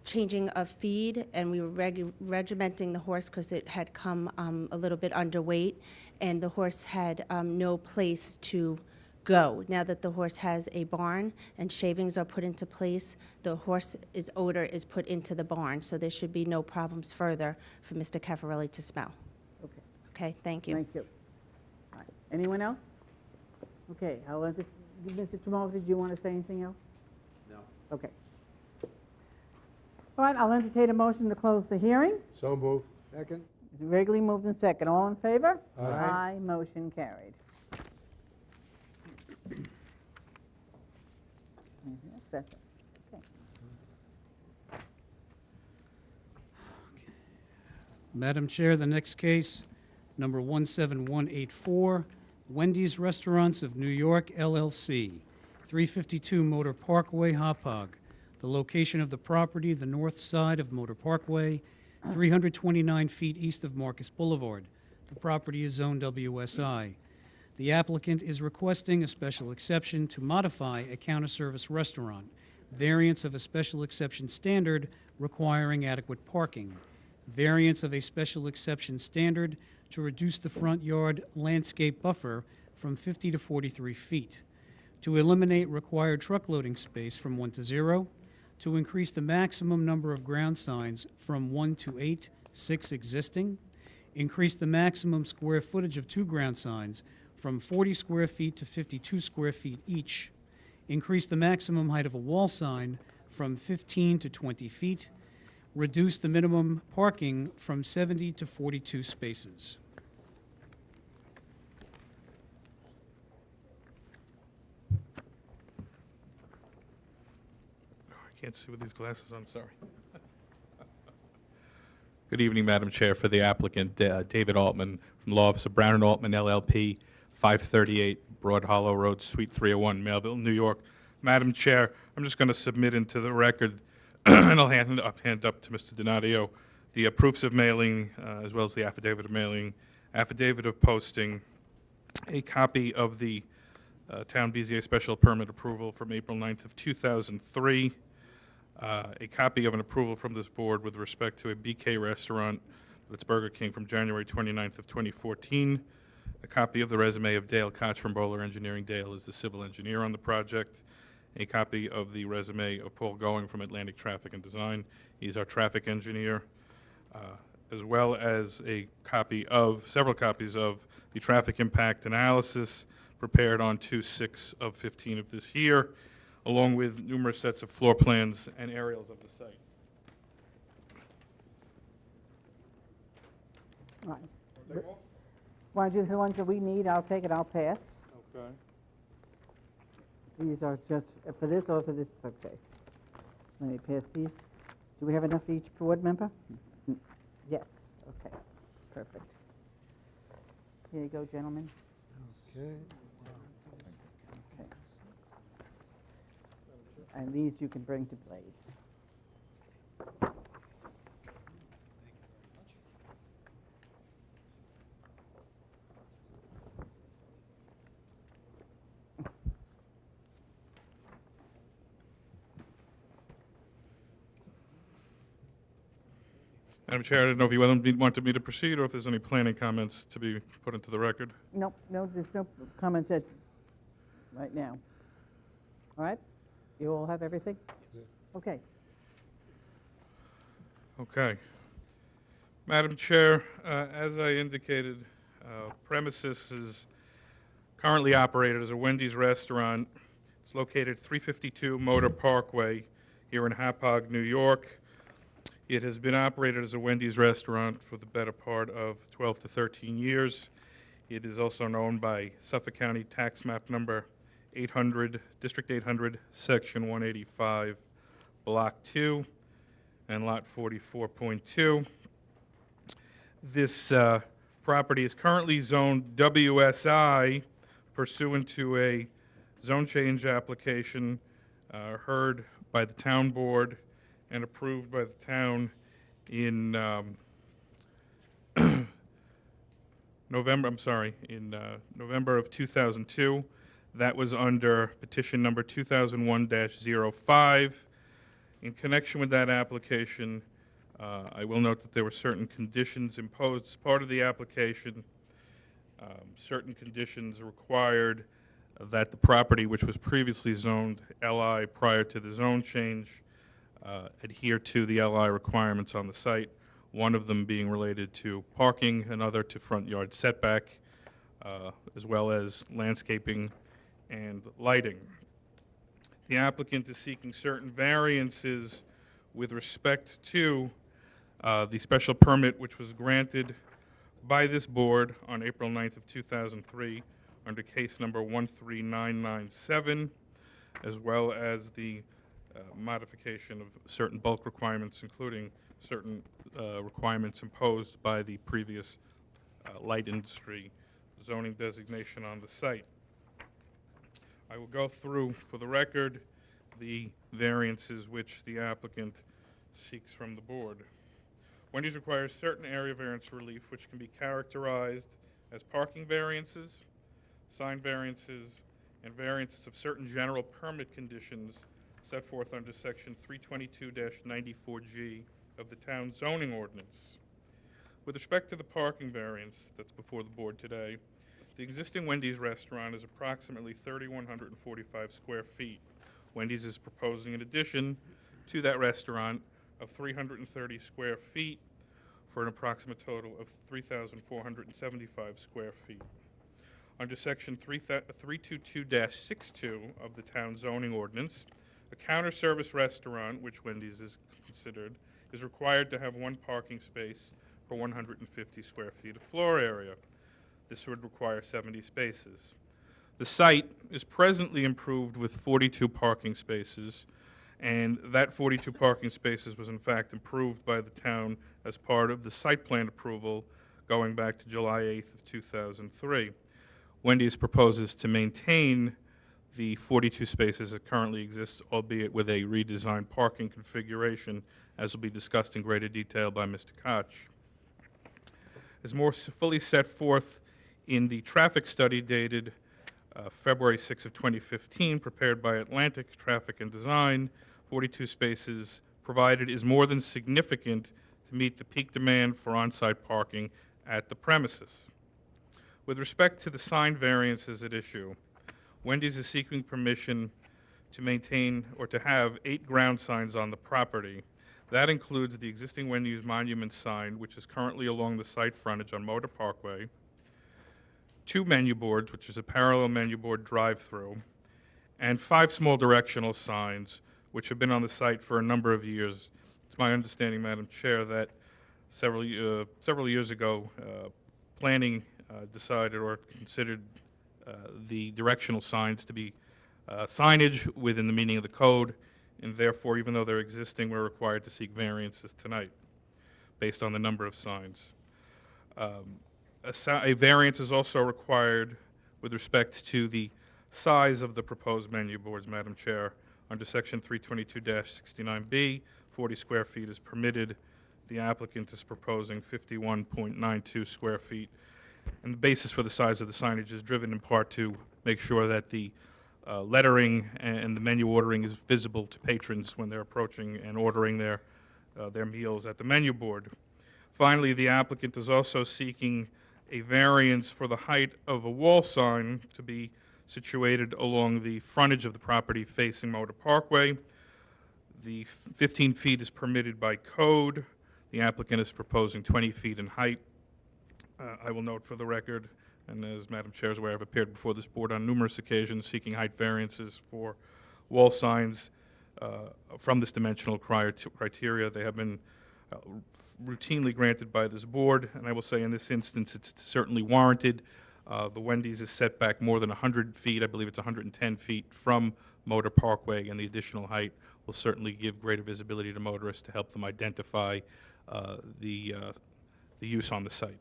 changing of feed, and we were regimenting the horse because it had come a little bit underweight, and the horse had no place to go. Now that the horse has a barn and shavings are put into place, the horse's odor is put into the barn, so there should be no problems further for Mr. Caffarelli to smell. Okay, Okay, thank you. thank you. All right, anyone else? Okay, Mr. Tramosa, did you want to say anything else? No. Okay. All right, I'll entertain a motion to close the hearing. So moved. Second? It's regularly moved in second. All in favor? Aye. Aye, motion carried. That's it. Okay. Madam Chair, the next case, number 17184, Wendy's Restaurants of New York, LLC, 352 Motor Parkway, Hauppauge. The location of the property, the north side of Motor Parkway, 329 feet east of Marcus Boulevard. The property is zoned WSI. The applicant is requesting a special exception to modify a counter-service restaurant, variance of a special exception standard requiring adequate parking, variance of a special exception standard to reduce the front yard landscape buffer from 50 to 43 feet, to eliminate required truck loading space from 1 to 0, to increase the maximum number of ground signs from 1 to 8, 6 existing, increase the maximum square footage of 2 ground signs from 40 square feet to 52 square feet each, increase the maximum height of a wall sign from 15 to 20 feet, reduce the minimum parking from 70 to 42 spaces. I can't see with these glasses on, sorry. Good evening, Madam Chair. For the applicant, David Altman, from Law Office of Brown and Altman, LLP, 538 Broad Hollow Road, Suite 301, Melville, New York. Madam Chair, I'm just going to submit into the record and I'll hand it up to Mr. Donadio, the proofs of mailing, as well as the affidavit of mailing, affidavit of posting, a copy of the Town BZA special permit approval from April 9th of 2003, a copy of an approval from this board with respect to a BK restaurant, that's Burger King, from January 29th of 2014, a copy of the resume of Dale Koch from Bowler Engineering. Dale is the civil engineer on the project. A copy of the resume of Paul Going from Atlantic Traffic and Design. He's our traffic engineer, as well as several copies of the traffic impact analysis prepared on 2/6/15 of this year, along with numerous sets of floor plans and aerials of the site. Right. Want to do the ones that we need? I'll take it, I'll pass. Okay. These are just for this or for this, okay. Let me pass these. Do we have enough for each board member? Yes, okay, perfect. Here you go, gentlemen. Okay. Okay. And these you can bring to Blaze. Madam Chair, I didn't know if you wanted me to proceed or if there's any planning comments to be put into the record. Nope, no, there's no comments right now. All right? You all have everything? Okay. Okay. Madam Chair, as I indicated, premises is currently operated as a Wendy's restaurant. It's located 352 Motor Parkway here in Hauppauge, New York. It has been operated as a Wendy's restaurant for the better part of 12 to 13 years. It is also known by Suffolk County Tax Map Number 800, District 800, Section 185, Block 2, and Lot 44.2. This property is currently zoned WSI pursuant to a zone change application heard by the town board and approved by the town in November of 2002. That was under petition number 2001-05. In connection with that application, I will note that there were certain conditions imposed as part of the application. Certain conditions required that the property, which was previously zoned LI prior to the zone change, adhere to the LI requirements on the site, one of them being related to parking, another to front yard setback, as well as landscaping and lighting. The applicant is seeking certain variances with respect to the special permit which was granted by this board on April 9th of 2003 under case number 13997, as well as the modification of certain bulk requirements, including certain requirements imposed by the previous light industry zoning designation on the site. I will go through, for the record, the variances which the applicant seeks from the board. Wendy's requires certain area variance relief which can be characterized as parking variances, sign variances, and variances of certain general permit conditions set forth under section 322-94G of the town zoning ordinance. With respect to the parking variance that's before the board today, the existing Wendy's restaurant is approximately 3,145 square feet. Wendy's is proposing an addition to that restaurant of 330 square feet for an approximate total of 3,475 square feet. Under section 322-62 of the town zoning ordinance, a counter-service restaurant, which Wendy's is considered, is required to have one parking space per 150 square feet of floor area. This would require 70 spaces. The site is presently improved with 42 parking spaces, and that 42 parking spaces was in fact improved by the town as part of the site plan approval going back to July 8th of 2003. Wendy's proposes to maintain the 42 spaces that currently exist, albeit with a redesigned parking configuration, as will be discussed in greater detail by Mr. Koch. As more fully set forth in the traffic study dated February 6 of 2015, prepared by Atlantic Traffic and Design, 42 spaces provided is more than significant to meet the peak demand for on-site parking at the premises. With respect to the sign variances at issue, Wendy's is seeking permission to maintain or to have 8 ground signs on the property. That includes the existing Wendy's monument sign, which is currently along the site frontage on Motor Parkway, 2 menu boards, which is a parallel menu board drive-through, and 5 small directional signs, which have been on the site for a number of years. It's my understanding, Madam Chair, that several years ago, planning decided or considered the directional signs to be signage within the meaning of the code, and therefore, even though they're existing, we're required to seek variances tonight based on the number of signs. A variance is also required with respect to the size of the proposed menu boards, Madam Chair. Under Section 322-69B, 40 square feet is permitted. The applicant is proposing 51.92 square feet. And the basis for the size of the signage is driven in part to make sure that the lettering and the menu ordering is visible to patrons when they're approaching and ordering their meals at the menu board. Finally, the applicant is also seeking a variance for the height of a wall sign to be situated along the frontage of the property facing Motor Parkway. The 15 feet is permitted by code. The applicant is proposing 20 feet in height. I will note for the record, and as Madam Chair is aware, I've appeared before this board on numerous occasions seeking height variances for wall signs from this dimensional criteria. They have been routinely granted by this board, and I will say in this instance it's certainly warranted. The Wendy's is set back more than 100 feet, I believe it's 110 feet from Motor Parkway, and the additional height will certainly give greater visibility to motorists to help them identify the use on the site.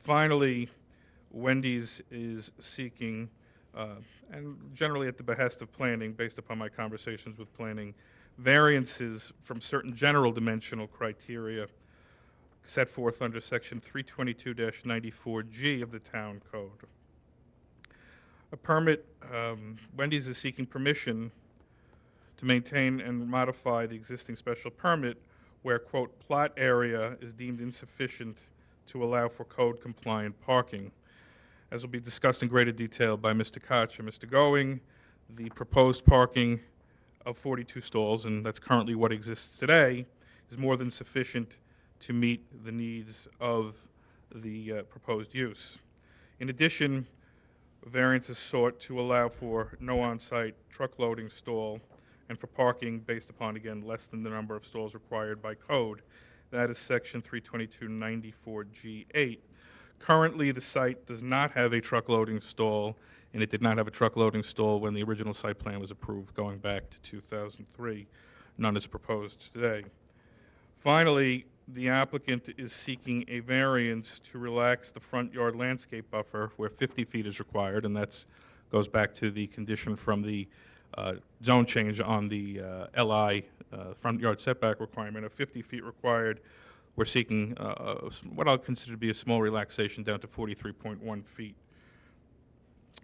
Finally, Wendy's is seeking, and generally at the behest of planning, based upon my conversations with planning, variances from certain general dimensional criteria set forth under Section 322-94G of the Town Code. A permit, Wendy's is seeking permission to maintain and modify the existing special permit where, quote, plot area is deemed insufficient to allow for code-compliant parking. As will be discussed in greater detail by Mr. Koch and Mr. Going, the proposed parking of 42 stalls, and that's currently what exists today, is more than sufficient to meet the needs of the proposed use. In addition, variance is sought to allow for no on-site truck loading stall and for parking based upon, again, less than the number of stalls required by code. That is Section 322-94G8. Currently, the site does not have a truck loading stall, and it did not have a truck loading stall when the original site plan was approved going back to 2003. None is proposed today. Finally, the applicant is seeking a variance to relax the front yard landscape buffer where 50 feet is required, and that goes back to the condition from the zone change on the LI front yard setback requirement of 50 feet required. We're seeking what I'll consider to be a small relaxation down to 43.1 feet.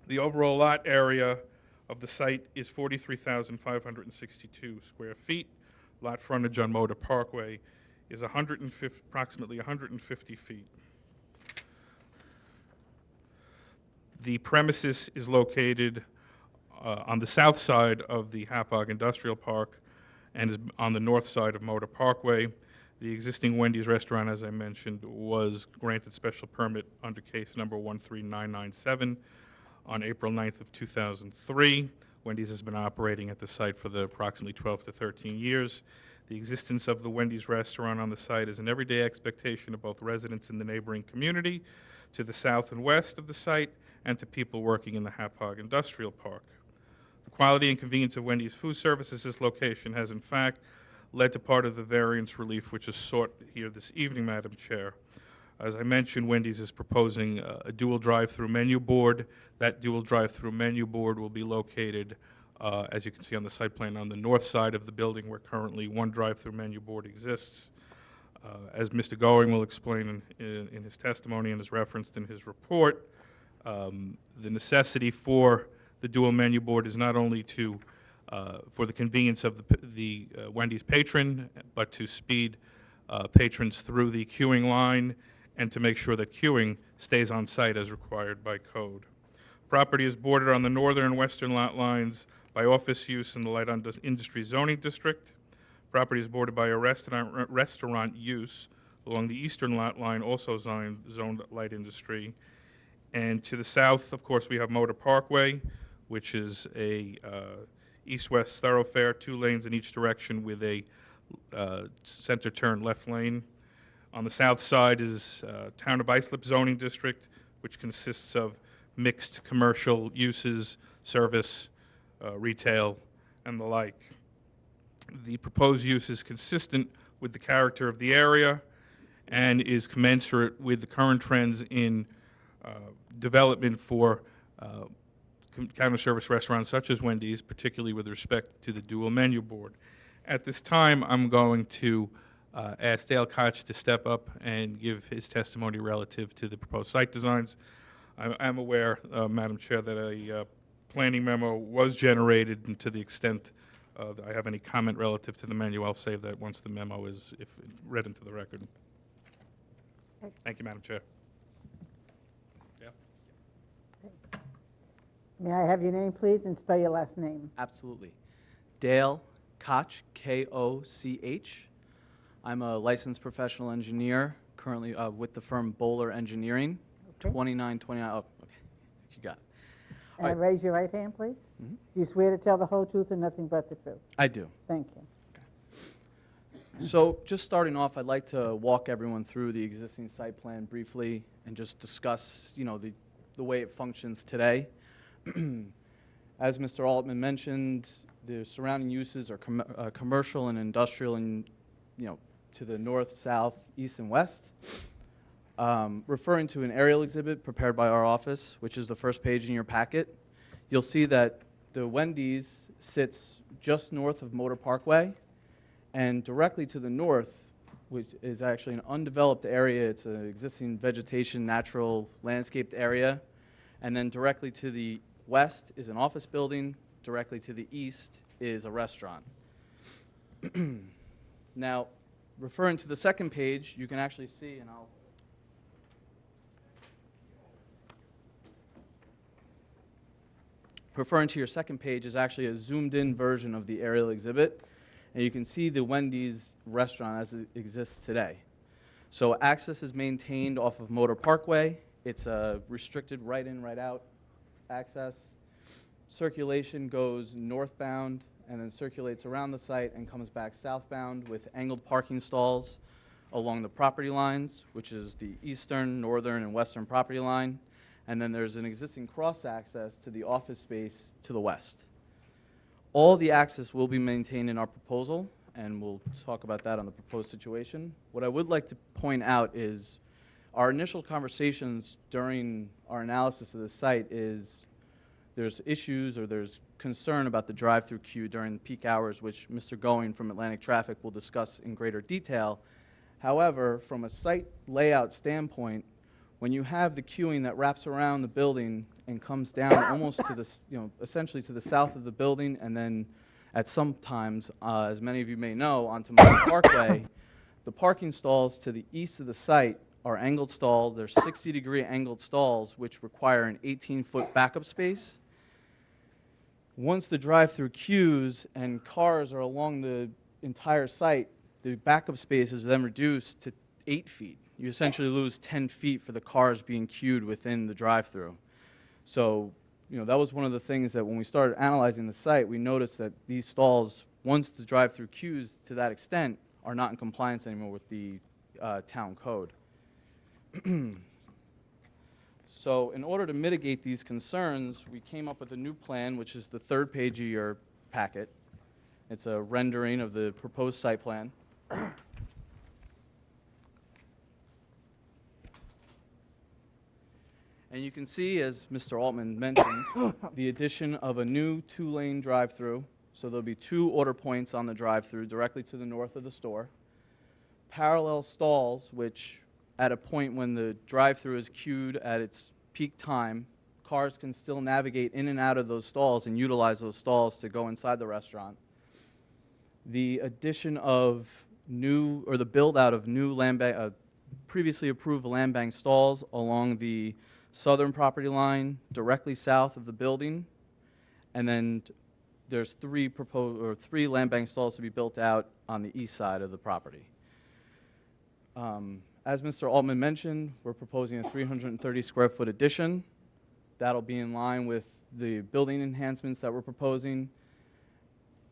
The overall lot area of the site is 43,562 square feet. Lot frontage on Motor Parkway is approximately 150 feet. The premises is located on the south side of the Hapog Industrial Park and is on the north side of Motor Parkway. The existing Wendy's restaurant, as I mentioned, was granted special permit under case number 13997 on April 9th of 2003. Wendy's has been operating at the site for the approximately 12 to 13 years. The existence of the Wendy's restaurant on the site is an everyday expectation of both residents in the neighboring community to the south and west of the site and to people working in the Hapog Industrial Park. The quality and convenience of Wendy's food services at this location has in fact led to part of the variance relief which is sought here this evening, Madam Chair. As I mentioned, Wendy's is proposing a dual drive-through menu board. That dual drive-through menu board will be located, as you can see on the site plan, on the north side of the building where currently one drive-through menu board exists. As Mr. Going will explain in his testimony and is referenced in his report, the necessity for the dual menu board is not only for the convenience of the Wendy's patron, but to speed patrons through the queuing line and to make sure that queuing stays on site as required by code. Property is bordered on the northern and western lot lines by office use in the light industry zoning district. Property is bordered by a restaurant use along the eastern lot line, also zoned light industry. And to the south, of course, we have Motor Parkway, which is a east-west thoroughfare, 2 lanes in each direction with a center turn left lane. On the south side is Town of Islip zoning district, which consists of mixed commercial uses, service, retail, and the like. The proposed use is consistent with the character of the area and is commensurate with the current trends in development for counter service restaurants such as Wendy's, particularly with respect to the dual menu board. At this time, I'm going to ask Dale Koch to step up and give his testimony relative to the proposed site designs. I'm aware, Madam Chair, that a planning memo was generated, and to the extent that I have any comment relative to the menu, I'll save that once the memo is read into the record. Thank you, Madam Chair. May I have your name, please, and spell your last name? Absolutely. Dale Koch, K-O-C-H. I'm a licensed professional engineer, currently with the firm Bowler Engineering, 2929, oh, okay, you got it. All right. Raise your right hand, please. Mm-hmm. Do you swear to tell the whole truth and nothing but the truth? I do. Thank you. So just starting off, I'd like to walk everyone through the existing site plan briefly and just discuss, the way it functions today. As Mr. Altman mentioned, the surrounding uses are commercial and industrial and, to the north, south, east, and west. Referring to an aerial exhibit prepared by our office, which is the first page in your packet, you'll see that the Wendy's sits just north of Motor Parkway, and directly to the north, which is actually an undeveloped area. It's an existing vegetation, natural landscaped area. And then directly to the west is an office building. Directly to the east is a restaurant. Now, referring to the second page, you can actually see, and I'll referring to your second page is actually a zoomed-in version of the aerial exhibit. And you can see the Wendy's restaurant as it exists today. So access is maintained off of Motor Parkway. It's a restricted right-in, right-out access. Circulation goes northbound and then circulates around the site and comes back southbound with angled parking stalls along the property lines, which is the eastern, northern, and western property line. And then there's an existing cross-access to the office space to the west. All the access will be maintained in our proposal, and we'll talk about that on the proposed situation. What I would like to point out is our initial conversations during our analysis of the site is there's issues or there's concern about the drive-through queue during peak hours, which Mr. Going from Atlantic Traffic will discuss in greater detail. However, from a site layout standpoint, when you have the queuing that wraps around the building and comes down almost to the, essentially to the south of the building, and then at some times, as many of you may know, onto Motor Parkway, the parking stalls to the east of the site are angled stalls. They're 60-degree angled stalls, which require an 18-foot backup space. Once the drive-through queues and cars are along the entire site, the backup space is then reduced to 8 feet. You essentially lose 10 feet for the cars being queued within the drive-through. So, that was one of the things that when we started analyzing the site, we noticed that these stalls, once the drive-through queues to that extent, are not in compliance anymore with the town code. So in order to mitigate these concerns, we came up with a new plan, which is the third page of your packet. It's a rendering of the proposed site plan. And you can see, as Mr. Altman mentioned, the addition of a new 2-lane drive-through. So there'll be 2 order points on the drive-through directly to the north of the store. Parallel stalls, which at a point when the drive-through is queued at its peak time, cars can still navigate in and out of those stalls and utilize those stalls to go inside the restaurant. The addition of the build-out of new previously approved land bank stalls along the southern property line directly south of the building, and then there's 3 land bank stalls to be built out on the east side of the property. As Mr. Altman mentioned, we're proposing a 330 square foot addition. That'll be in line with the building enhancements that we're proposing.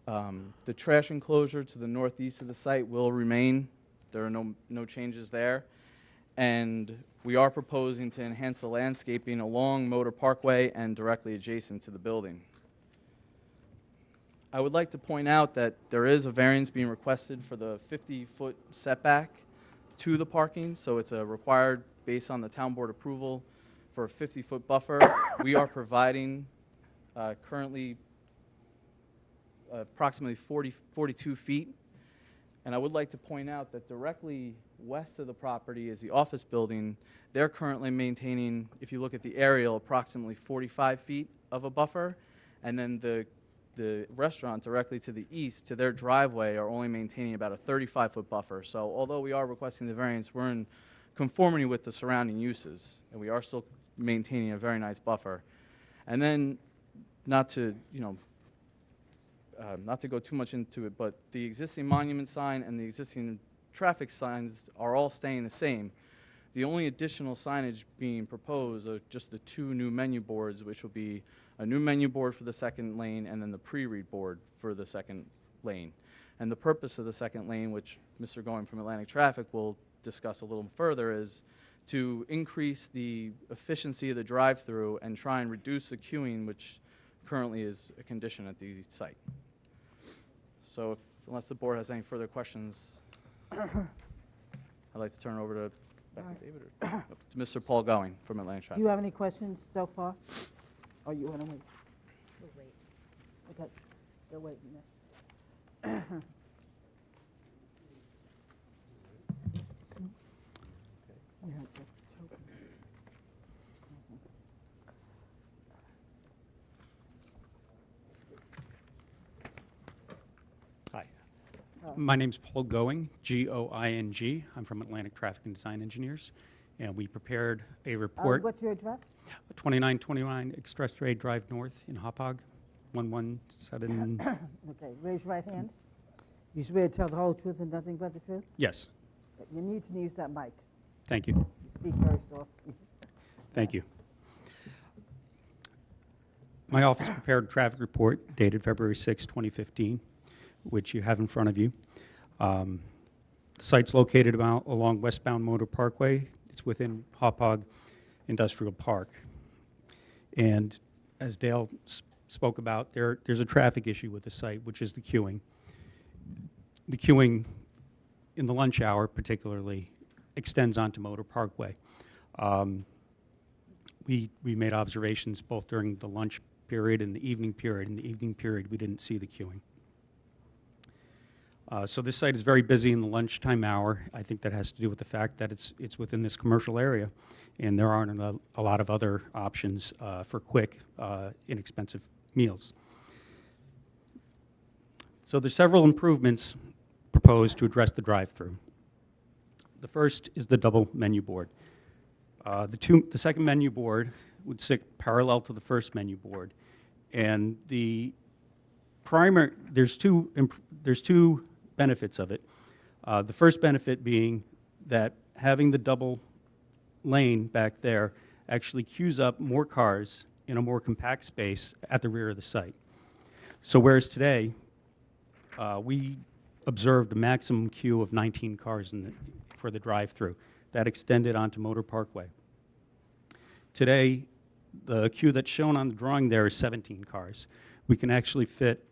The trash enclosure to the northeast of the site will remain. There are no changes there. And we are proposing to enhance the landscaping along Motor Parkway and directly adjacent to the building. I would like to point out that there is a variance being requested for the 50-foot setback to the parking, so it's required based on the town board approval for a 50-foot buffer. We are providing currently approximately 42 feet. And I would like to point out that directly west of the property is the office building. They're currently maintaining, if you look at the aerial, approximately 45 feet of a buffer. And then the restaurant directly to the east, to their driveway, are only maintaining about a 35-foot buffer. So although we are requesting the variance, we're in conformity with the surrounding uses, and we are still maintaining a very nice buffer. And then, not to go too much into it, but the existing monument sign and the existing traffic signs are all staying the same. The only additional signage being proposed are just the 2 new menu boards, which will be a new menu board for the second lane and then the pre-read board for the second lane. And the purpose of the second lane, which Mr. Going from Atlantic Traffic will discuss a little further, is to increase the efficiency of the drive-through and try and reduce the queuing, which currently is a condition at the site. So unless the board has any further questions, I'd like to turn it over to Becky David or to Mr. Paul Going from Atlantic Do Traffic. you have any questions so far? Or you want to wait? We'll wait. Okay, they'll wait a minute. Hi. My name's Paul Going, G-O-I-N-G. I'm from Atlantic Traffic and Design Engineers, and we prepared a report. What's your address? 2929 Expressway Drive North in Hauppauge, 117. Okay, raise your right hand. You swear to tell the whole truth and nothing but the truth? Yes, You need to use that mic. thank you. You speak very softly. Thank you. My office prepared a traffic report dated February 6, 2015, which you have in front of you. The site's located along westbound Motor Parkway. It's within Hauppauge Industrial Park. And as Dale spoke about, there's a traffic issue with the site, which is the queuing. The queuing in the lunch hour particularly extends onto Motor Parkway. We made observations both during the lunch period and the evening period. In the evening period, we didn't see the queuing. So this site is very busy in the lunchtime hour. I think that has to do with the fact that it's within this commercial area, and there aren't a lot of other options for quick, inexpensive meals. So there's several improvements proposed to address the drive-through. The first is the double menu board. The second menu board would sit parallel to the first menu board, and there's two benefits of it. The first benefit being that having the double lane back there actually queues up more cars in a more compact space at the rear of the site. So whereas today, we observed a maximum queue of 19 cars for the drive-through. That extended onto Motor Parkway. Today, the queue that's shown on the drawing there is 17 cars. We can actually fit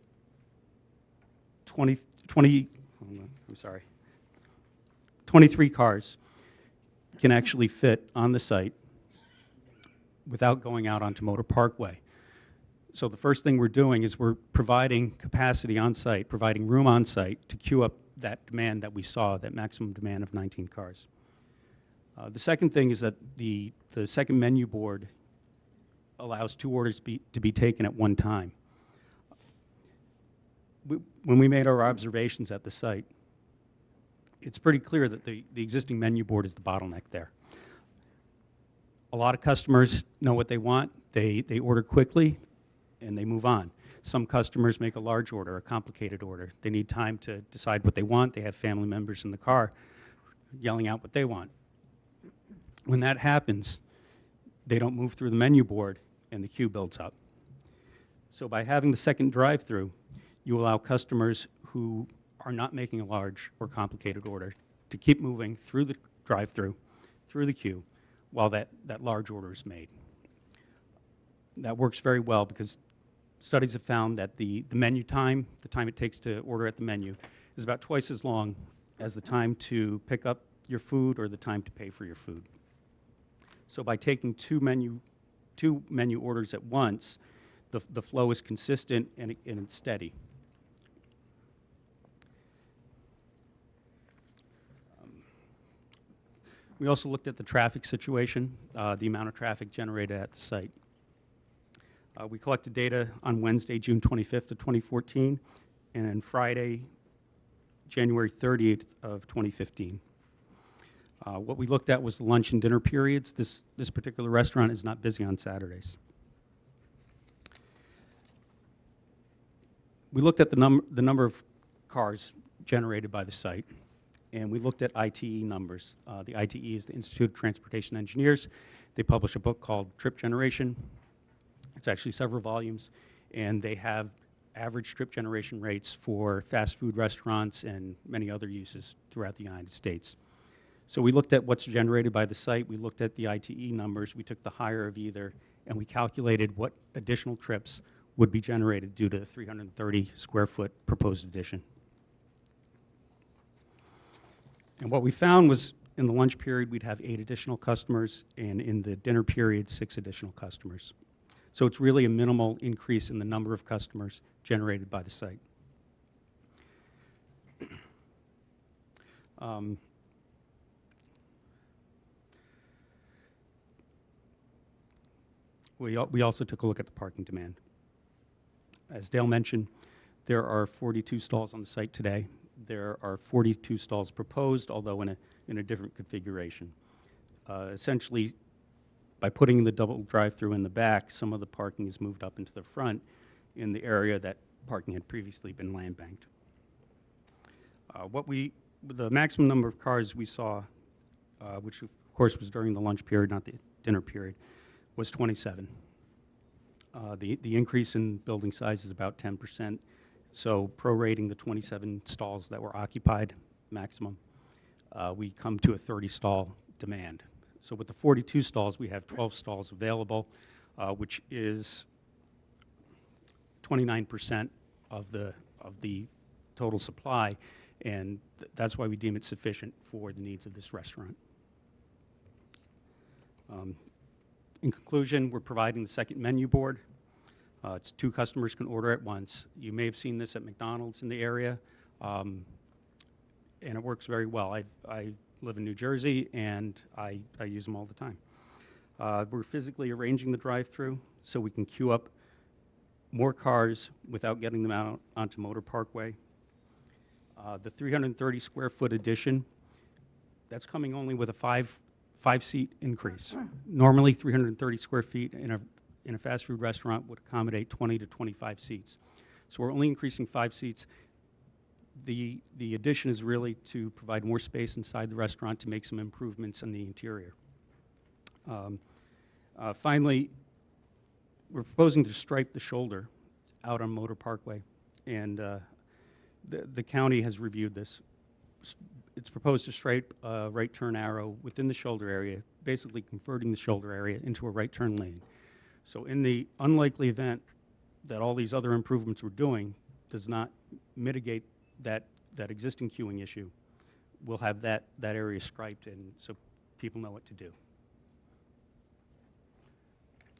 23 cars can actually fit on the site without going out onto Motor Parkway. So the first thing we're doing is we're providing capacity on site, providing room on site to queue up that demand that we saw, that maximum demand of 19 cars. The second thing is that the second menu board allows 2 orders to be taken at one time. When we made our observations at the site, it's pretty clear that the existing menu board is the bottleneck there. A lot of customers know what they want, they order quickly, and they move on. Some customers make a large order, a complicated order. They need time to decide what they want. They have family members in the car yelling out what they want. When that happens, they don't move through the menu board and the queue builds up. So by having the second drive-through, you allow customers who are not making a large or complicated order to keep moving through the drive-through, through the queue, while that large order is made. That works very well because studies have found that the menu time, the time it takes to order at the menu, is about twice as long as the time to pick up your food or the time to pay for your food. So by taking two menu orders at once, the flow is consistent and it's steady. We also looked at the traffic situation, the amount of traffic generated at the site. We collected data on Wednesday, June 25th of 2014, and on Friday, January 30th of 2015. What we looked at was the lunch and dinner periods. This particular restaurant is not busy on Saturdays. We looked at the number of cars generated by the site, and we looked at ITE numbers. The ITE is the Institute of Transportation Engineers. They publish a book called Trip Generation. It's actually several volumes, and they have average trip generation rates for fast food restaurants and many other uses throughout the United States. So we looked at what's generated by the site, we looked at the ITE numbers, we took the higher of either, and we calculated what additional trips would be generated due to the 330 square foot proposed addition. And what we found was in the lunch period, we'd have 8 additional customers, and in the dinner period, 6 additional customers. So it's really a minimal increase in the number of customers generated by the site. We also took a look at the parking demand. As Dale mentioned, there are 42 stalls on the site today. There are 42 stalls proposed, although in a different configuration. Essentially, by putting the double drive-through in the back, some of the parking is moved up into the front in the area that parking had previously been land banked. The maximum number of cars we saw, which of course was during the lunch period, not the dinner period, was 27. The increase in building size is about 10%. So prorating the 27 stalls that were occupied maximum, we come to a 30 stall demand. So with the 42 stalls, we have 12 stalls available, which is 29% of the total supply, and that's why we deem it sufficient for the needs of this restaurant. In conclusion, we're providing the second menu board. It's 2 customers can order at once. You may have seen this at McDonald's in the area, and it works very well. I live in New Jersey, and I use them all the time. We're physically arranging the drive-through so we can queue up more cars without getting them out onto Motor Parkway. The 330 square foot addition, that's coming only with a five-seat increase. Normally, 330 square feet in a fast food restaurant would accommodate 20 to 25 seats. So we're only increasing 5 seats. The addition is really to provide more space inside the restaurant to make some improvements in the interior. Finally, we're proposing to stripe the shoulder out on Motor Parkway, and the county has reviewed this. It's proposed to stripe a right turn arrow within the shoulder area, basically converting the shoulder area into a right turn lane. So in the unlikely event that all these other improvements we're doing does not mitigate that existing queuing issue, we'll have that area striped, and so people know what to do.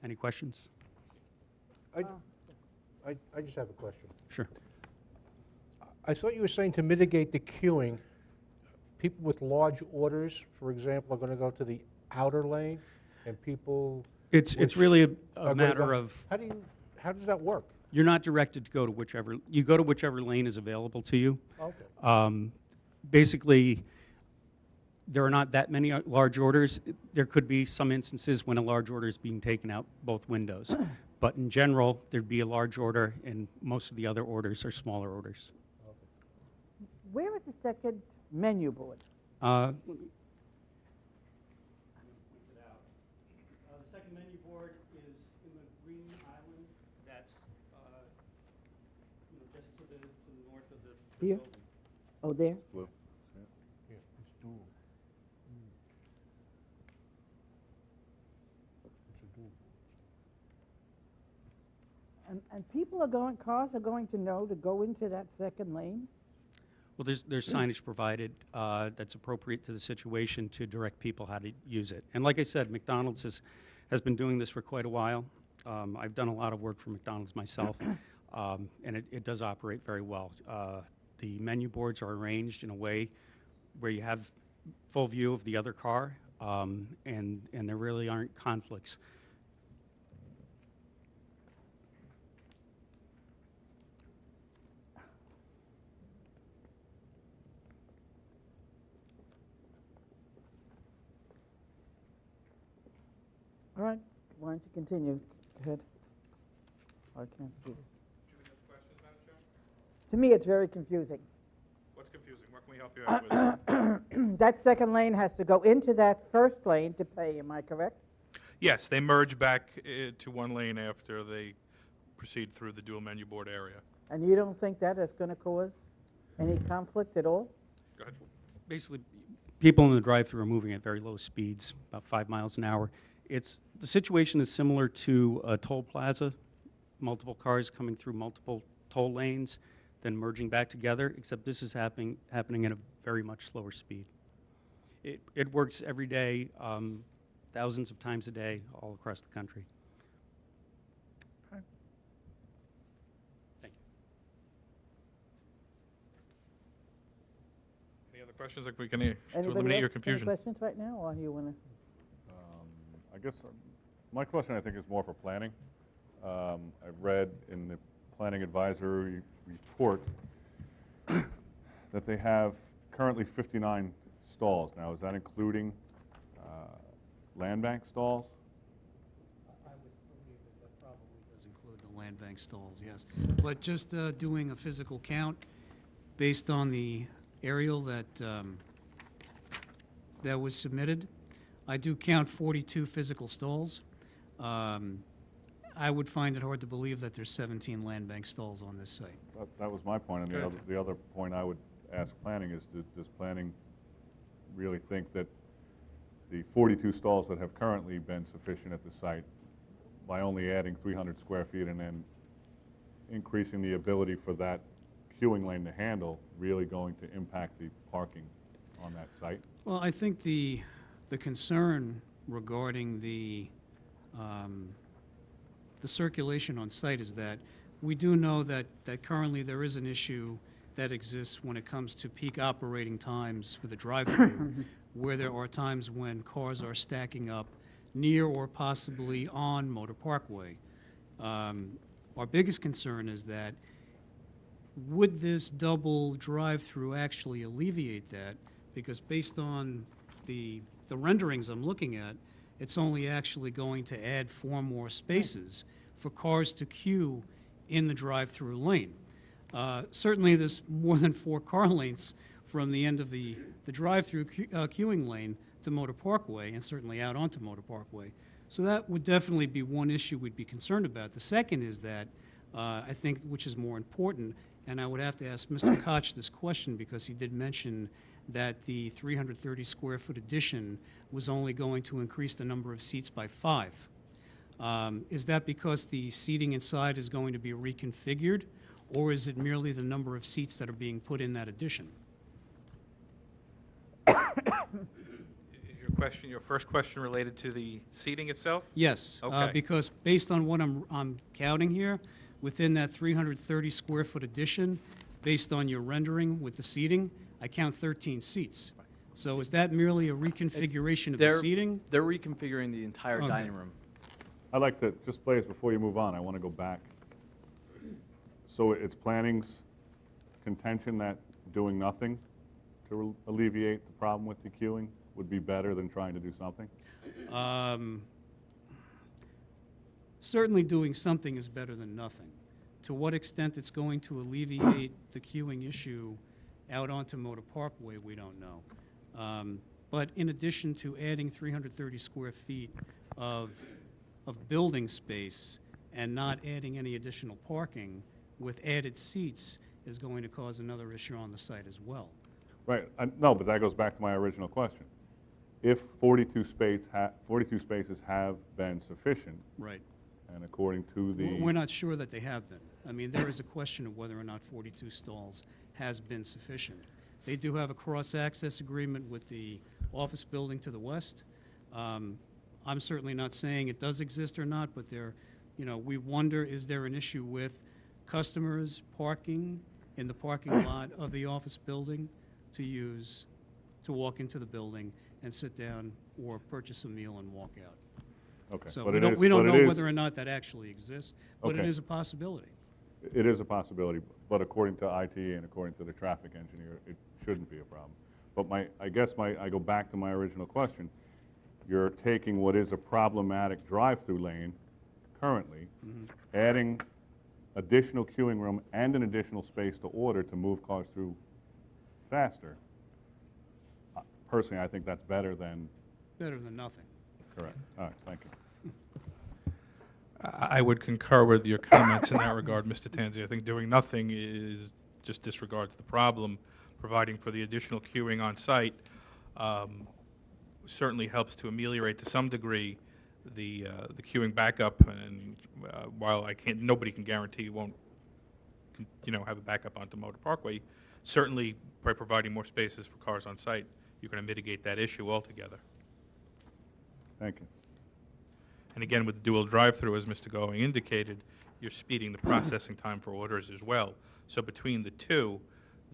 Any questions? I just have a question. Sure. I thought you were saying to mitigate the queuing, people with large orders, for example, are going to go to the outer lane, and people... It's which really are a gonna matter go- of, How does that work? you're not directed to go to whichever, you go to whichever lane is available to you. Okay. Basically, there are not that many large orders. There could be some instances when a large order is being taken out both windows. But in general, there'd be a large order, and most of the other orders are smaller orders. Where is the second menu board? Let me point it out. The second menu board is in the green island that's just to the north of the Here? building. Oh, there? Blue. Yeah, it's dual. It's a dual. And people are going, cars are going to know to go into that second lane? Well, there's signage provided that's appropriate to the situation to direct people how to use it. And like I said, McDonald's has been doing this for quite a while. I've done a lot of work for McDonald's myself, and it does operate very well. The menu boards are arranged in a way where you have full view of the other car, and there really aren't conflicts. All right, why don't you continue? Go ahead. I can't see this. To me, it's very confusing. What's confusing? What can we help you out with? That second lane has to go into that first lane to pay, am I correct? Yes, they merge back to one lane after they proceed through the dual menu board area. And you don't think that is going to cause any conflict at all? Go ahead. Basically, people in the drive-thru are moving at very low speeds, about 5 miles an hour. The situation is similar to a toll plaza, multiple cars coming through multiple toll lanes, then merging back together, except this is happening at a very much slower speed. It works every day, thousands of times a day, all across the country. Okay. Thank you. Any other questions that we can to Anybody eliminate your else? confusion? Any questions right now, or you want to? I guess my question, I think, is more for planning. I read in the planning advisory report that they have currently 59 stalls. Now, is that including land bank stalls? I would believe that probably does include the land bank stalls, yes. But just doing a physical count based on the aerial that that was submitted, I do count 42 physical stalls. I would find it hard to believe that there's 17 land bank stalls on this site. That was my point, and Good. the other point I would ask planning is, does planning really think that the 42 stalls that have currently been sufficient at the site, by only adding 300 square feet and then increasing the ability for that queuing lane to handle, really going to impact the parking on that site? Well, I think the concern regarding the circulation on site is that we do know that currently there is an issue that exists when it comes to peak operating times for the drive-through, where there are times when cars are stacking up near or possibly on Motor Parkway. Our biggest concern is that would this double drive-through actually alleviate that? Because based on the renderings I'm looking at, it's only actually going to add 4 more spaces for cars to queue in the drive-through lane. Certainly, there's more than 4 car lengths from the end of the drive-through queuing lane to Motor Parkway, and certainly out onto Motor Parkway. So that would definitely be one issue we'd be concerned about. The second is that, I think, which is more important, and I would have to ask Mr. Koch this question because he did mention that the 330 square foot addition was only going to increase the number of seats by 5. Is that because the seating inside is going to be reconfigured, or is it merely the number of seats that are being put in that addition? Is your question, your first question related to the seating itself? Yes, Okay. because based on what I'm counting here, within that 330 square foot addition, based on your rendering with the seating, I count 13 seats. So is that merely a reconfiguration of the seating? They're reconfiguring the entire Okay. dining room. I'd like to, just Blaze, before you move on, I want to go back. So it's planning's contention that doing nothing to alleviate the problem with the queuing would be better than trying to do something? Certainly doing something is better than nothing. To what extent it's going to alleviate the queuing issue out onto Motor Parkway, we don't know. But in addition to adding 330 square feet of building space and not adding any additional parking with added seats is going to cause another issue on the site as well. Right, no, but that goes back to my original question. If 42 spaces have been sufficient, right, and according to the... We're not sure that they have been. I mean, there is a question of whether or not 42 stalls has been sufficient. They do have a cross-access agreement with the office building to the west. I'm certainly not saying it does exist or not, but we wonder, is there an issue with customers parking in the parking lot of the office building to walk into the building and sit down or purchase a meal and walk out. Okay. So but we don't know is, whether or not that actually exists, but it Okay. is a possibility. It is a possibility, but according to IT and according to the traffic engineer, it shouldn't be a problem. But I go back to my original question. You're taking what is a problematic drive-through lane currently, adding additional queuing room and an additional space to order to move cars through faster. Personally, I think that's better than... Better than nothing. Correct. All right, thank you. I would concur with your comments in that regard, Mr. Tanzi. I think doing nothing is just disregard to the problem. Providing for the additional queuing on site certainly helps to ameliorate to some degree the queuing backup. And while nobody can guarantee you won't, have a backup onto Motor Parkway, certainly by providing more spaces for cars on site, you're going to mitigate that issue altogether. Thank you. And again, with the dual drive-through, as Mr. Going indicated, you're speeding the processing time for orders as well. So between the two,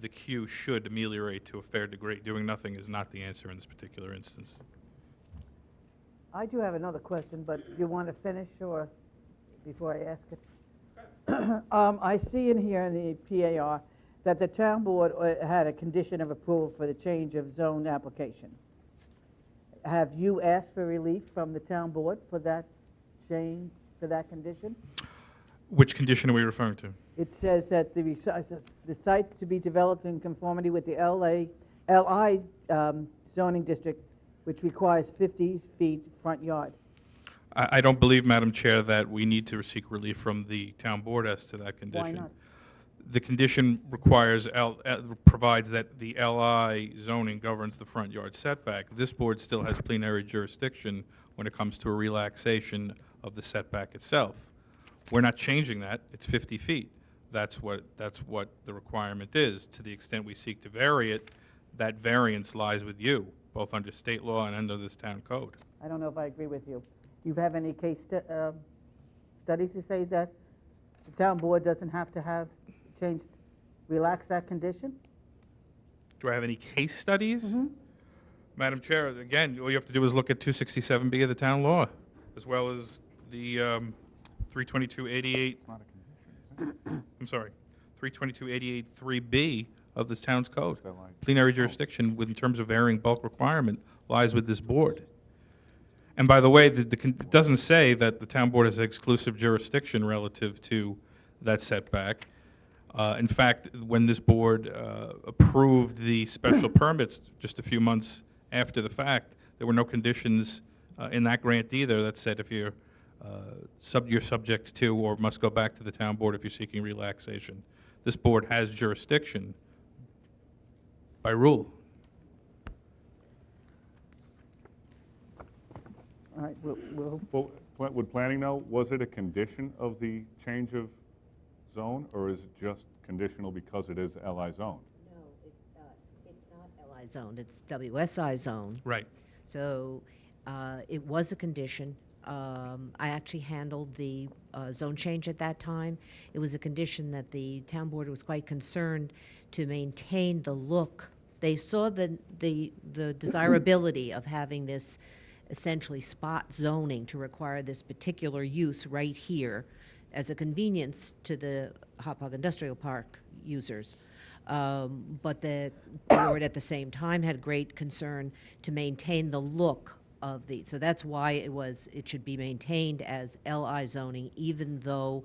the queue should ameliorate to a fair degree. Doing nothing is not the answer in this particular instance. I do have another question, but you want to finish or before I ask it? I see in here in the PAR that the town board had a condition of approval for the change of zone application. Have you asked for relief from the town board for that change, for that condition? Which condition are we referring to? It says that the site to be developed in conformity with the LI zoning district, which requires 50 feet front yard. I don't believe, Madam Chair, that we need to seek relief from the town board as to that condition. Why not? The condition provides that the LI zoning governs the front yard setback. This board still has plenary jurisdiction when it comes to a relaxation of the setback itself. We're not changing that. It's 50 feet. That's what the requirement is. To the extent we seek to vary it, that variance lies with you, both under state law and under this town code. I don't know if I agree with you. Do you have any case studies to say that the town board doesn't have to have changed, relax that condition? Do I have any case studies? Madam Chair, again, all you have to do is look at 267B of the town law, as well as the 32288. I'm sorry, 32288-3B of this town's code. Plenary jurisdiction, in terms of varying bulk requirement, lies with this board. And by the way, it doesn't say that the town board has exclusive jurisdiction relative to that setback. In fact, when this board approved the special permits just a few months after the fact, there were no conditions in that grant either that said if you're subject to or must go back to the town board if you're seeking relaxation. This board has jurisdiction by rule. All right, we'll Well, would planning know, was it a condition of the change of zone, or is it just conditional because it is LI zone? No, it's not LI zoned, it's WSI zone. Right. So it was a condition. I actually handled the zone change at that time. It was a condition that the town board was quite concerned to maintain the look. They saw the desirability of having this essentially spot zoning to require this particular use right here as a convenience to the Hauppauge Industrial Park users. But the board at the same time had great concern to maintain the look of the, so that's why it should be maintained as LI zoning, even though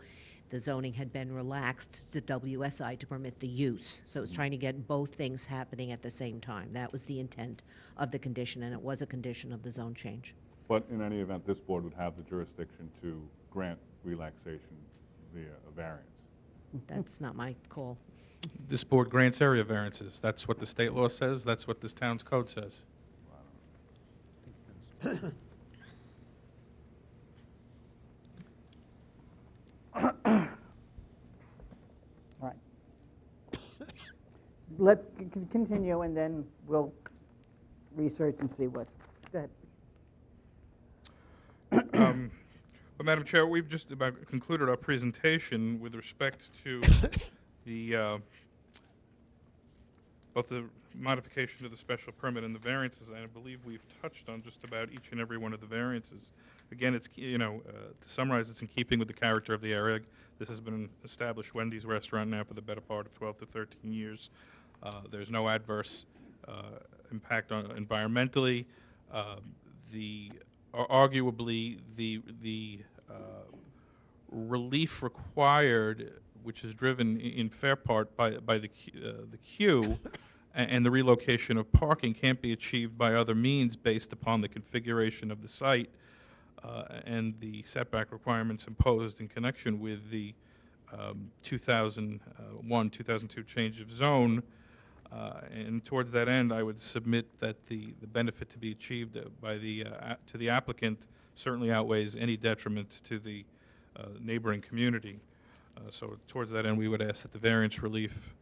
the zoning had been relaxed to WSI to permit the use. So it was trying to get both things happening at the same time. That was the intent of the condition, and it was a condition of the zone change. But in any event, this board would have the jurisdiction to grant relaxation via a variance. That's not my call. This board grants area variances. That's what the state law says. That's what this town's code says. All right. Let's continue, and then we'll research and see what. Go ahead. Well, Madam Chair, we've just about concluded our presentation with respect to the both the modification of the special permit and the variances, and I believe we've touched on just about each and every one of the variances. Again, it's, to summarize, it's in keeping with the character of the area. This has been an established Wendy's restaurant now for the better part of 12 to 13 years. There's no adverse impact on environmentally. Arguably, the relief required, which is driven in fair part by the queue, and the relocation of parking can't be achieved by other means based upon the configuration of the site and the setback requirements imposed in connection with the 2001, 2002 change of zone. And towards that end, I would submit that the benefit to be achieved by to the applicant certainly outweighs any detriment to the neighboring community. So towards that end, we would ask that the variance relief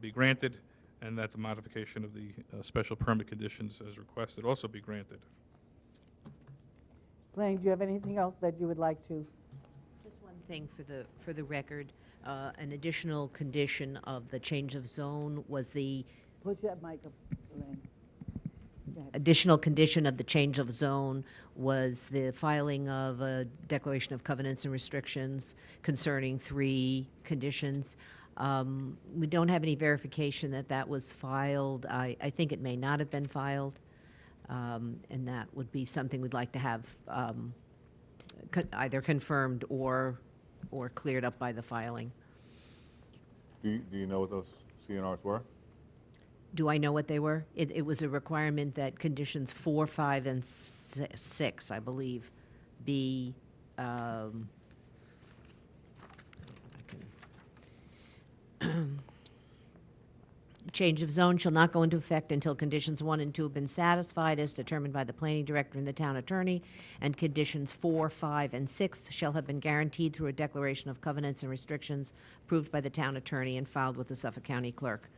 be granted, and that the modification of the special permit conditions as requested also be granted. Blaine, do you have anything else that you would like to? Just one thing for the record. An additional condition of the change of zone was the Push that mic up, Blaine. Go ahead. additional condition of the change of zone was the filing of a declaration of covenants and restrictions concerning 3 conditions. We don't have any verification that that was filed. I think it may not have been filed, and that would be something we'd like to have either confirmed or cleared up by the filing. Do you know what those CNRs were? Do I know what they were? It was a requirement that conditions 4, 5, and 6, I believe, be change of zone shall not go into effect until conditions 1 and 2 have been satisfied as determined by the planning director and the town attorney, and conditions 4, 5, and 6 shall have been guaranteed through a declaration of covenants and restrictions approved by the town attorney and filed with the Suffolk County clerk.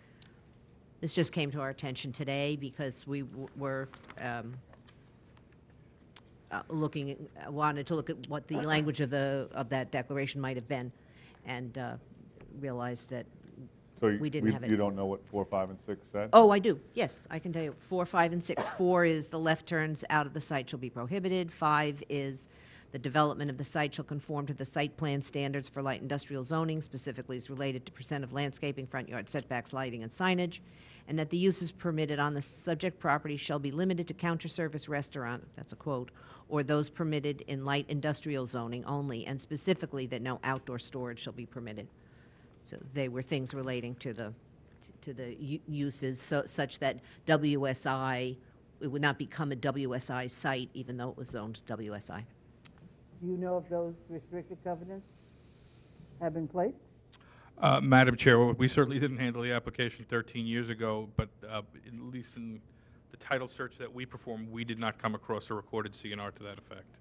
This just came to our attention today because we were wanted to look at what the language of that declaration might have been, and realized that So we didn't have it. You don't know what 4, 5, and 6 said? Oh, I do. Yes, I can tell you. 4, 5, and 6. 4 is the left turns out of the site shall be prohibited. 5 is the development of the site shall conform to the site plan standards for light industrial zoning, specifically as related to percent of landscaping, front yard setbacks, lighting, and signage, and that the uses permitted on the subject property shall be limited to counter-service restaurant, that's a quote, or those permitted in light industrial zoning only, and specifically that no outdoor storage shall be permitted. So they were things relating to the uses, such that WSI, it would not become a WSI site even though it was zoned WSI. Do you know if those restricted covenants have been placed? Madam Chair, we certainly didn't handle the application 13 years ago, but at least in the title search that we performed, we did not come across a recorded CNR to that effect.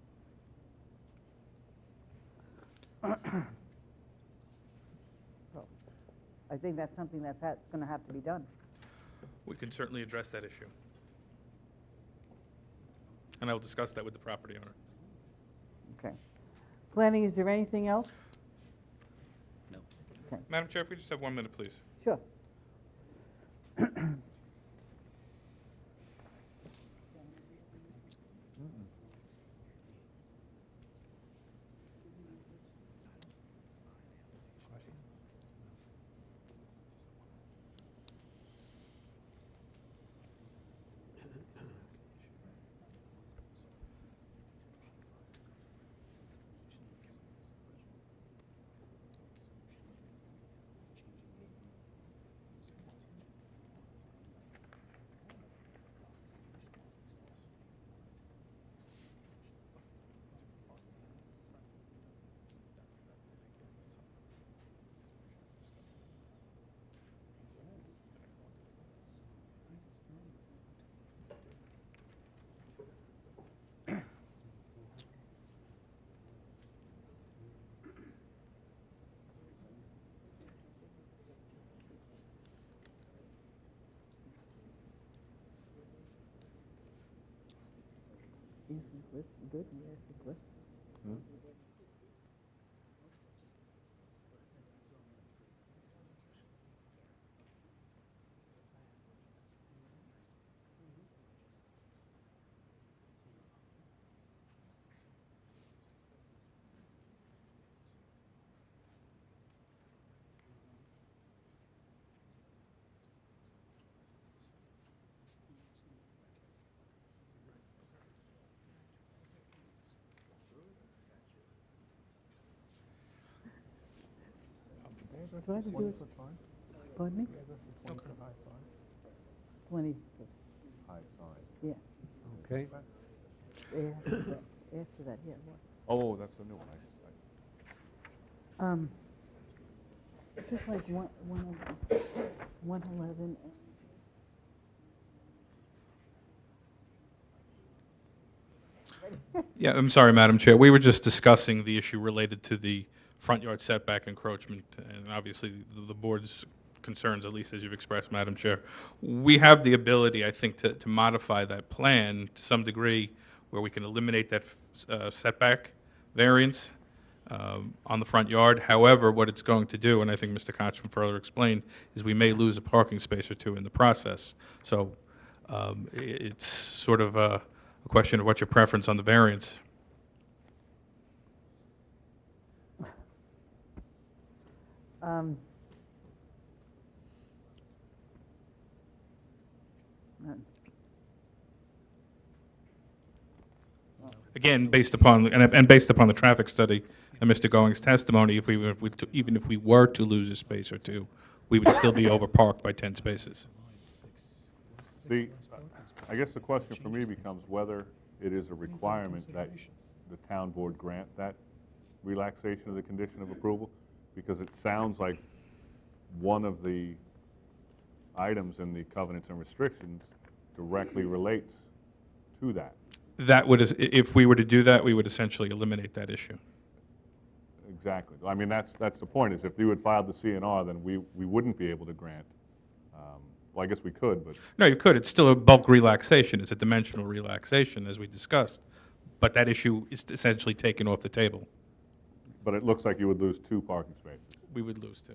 I think that's something that's going to have to be done. We can certainly address that issue. And I will discuss that with the property owner. Okay. Planning, is there anything else? Madam Chair, if we just have 1 minute, please. Sure. Good, you ask a question. Do I have to do it? Pardon me? 20. High sign. Yeah. Okay. After that, yeah. What? Oh, that's the new one. Just like 111. Yeah, I'm sorry, Madam Chair. We were just discussing the issue related to the front yard setback encroachment, and obviously the board's concerns, at least as you've expressed, Madam Chair. We have the ability, I think, to modify that plan to some degree where we can eliminate that setback variance on the front yard. However, what it's going to do, and I think Mr. Koch can further explain, is we may lose a parking space or two in the process. So it's sort of a question of what's your preference on the variance. Again, based upon and based upon the traffic study and Mr. Going's testimony, even if we were to lose a space or two, we would still be overparked by 10 spaces. I guess the question for me becomes whether it is a requirement that the town board grant that relaxation of the condition of approval, because it sounds like one of the items in the covenants and restrictions directly relates to that. That would, if we were to do that, we would essentially eliminate that issue. Exactly. I mean, that's the point, is if you had filed the CNR, then we wouldn't be able to grant. Well, I guess we could, but... No, you could. It's still a bulk relaxation. It's a dimensional relaxation, as we discussed. But that issue is essentially taken off the table. But it looks like you would lose 2 parking spaces. We would lose 2.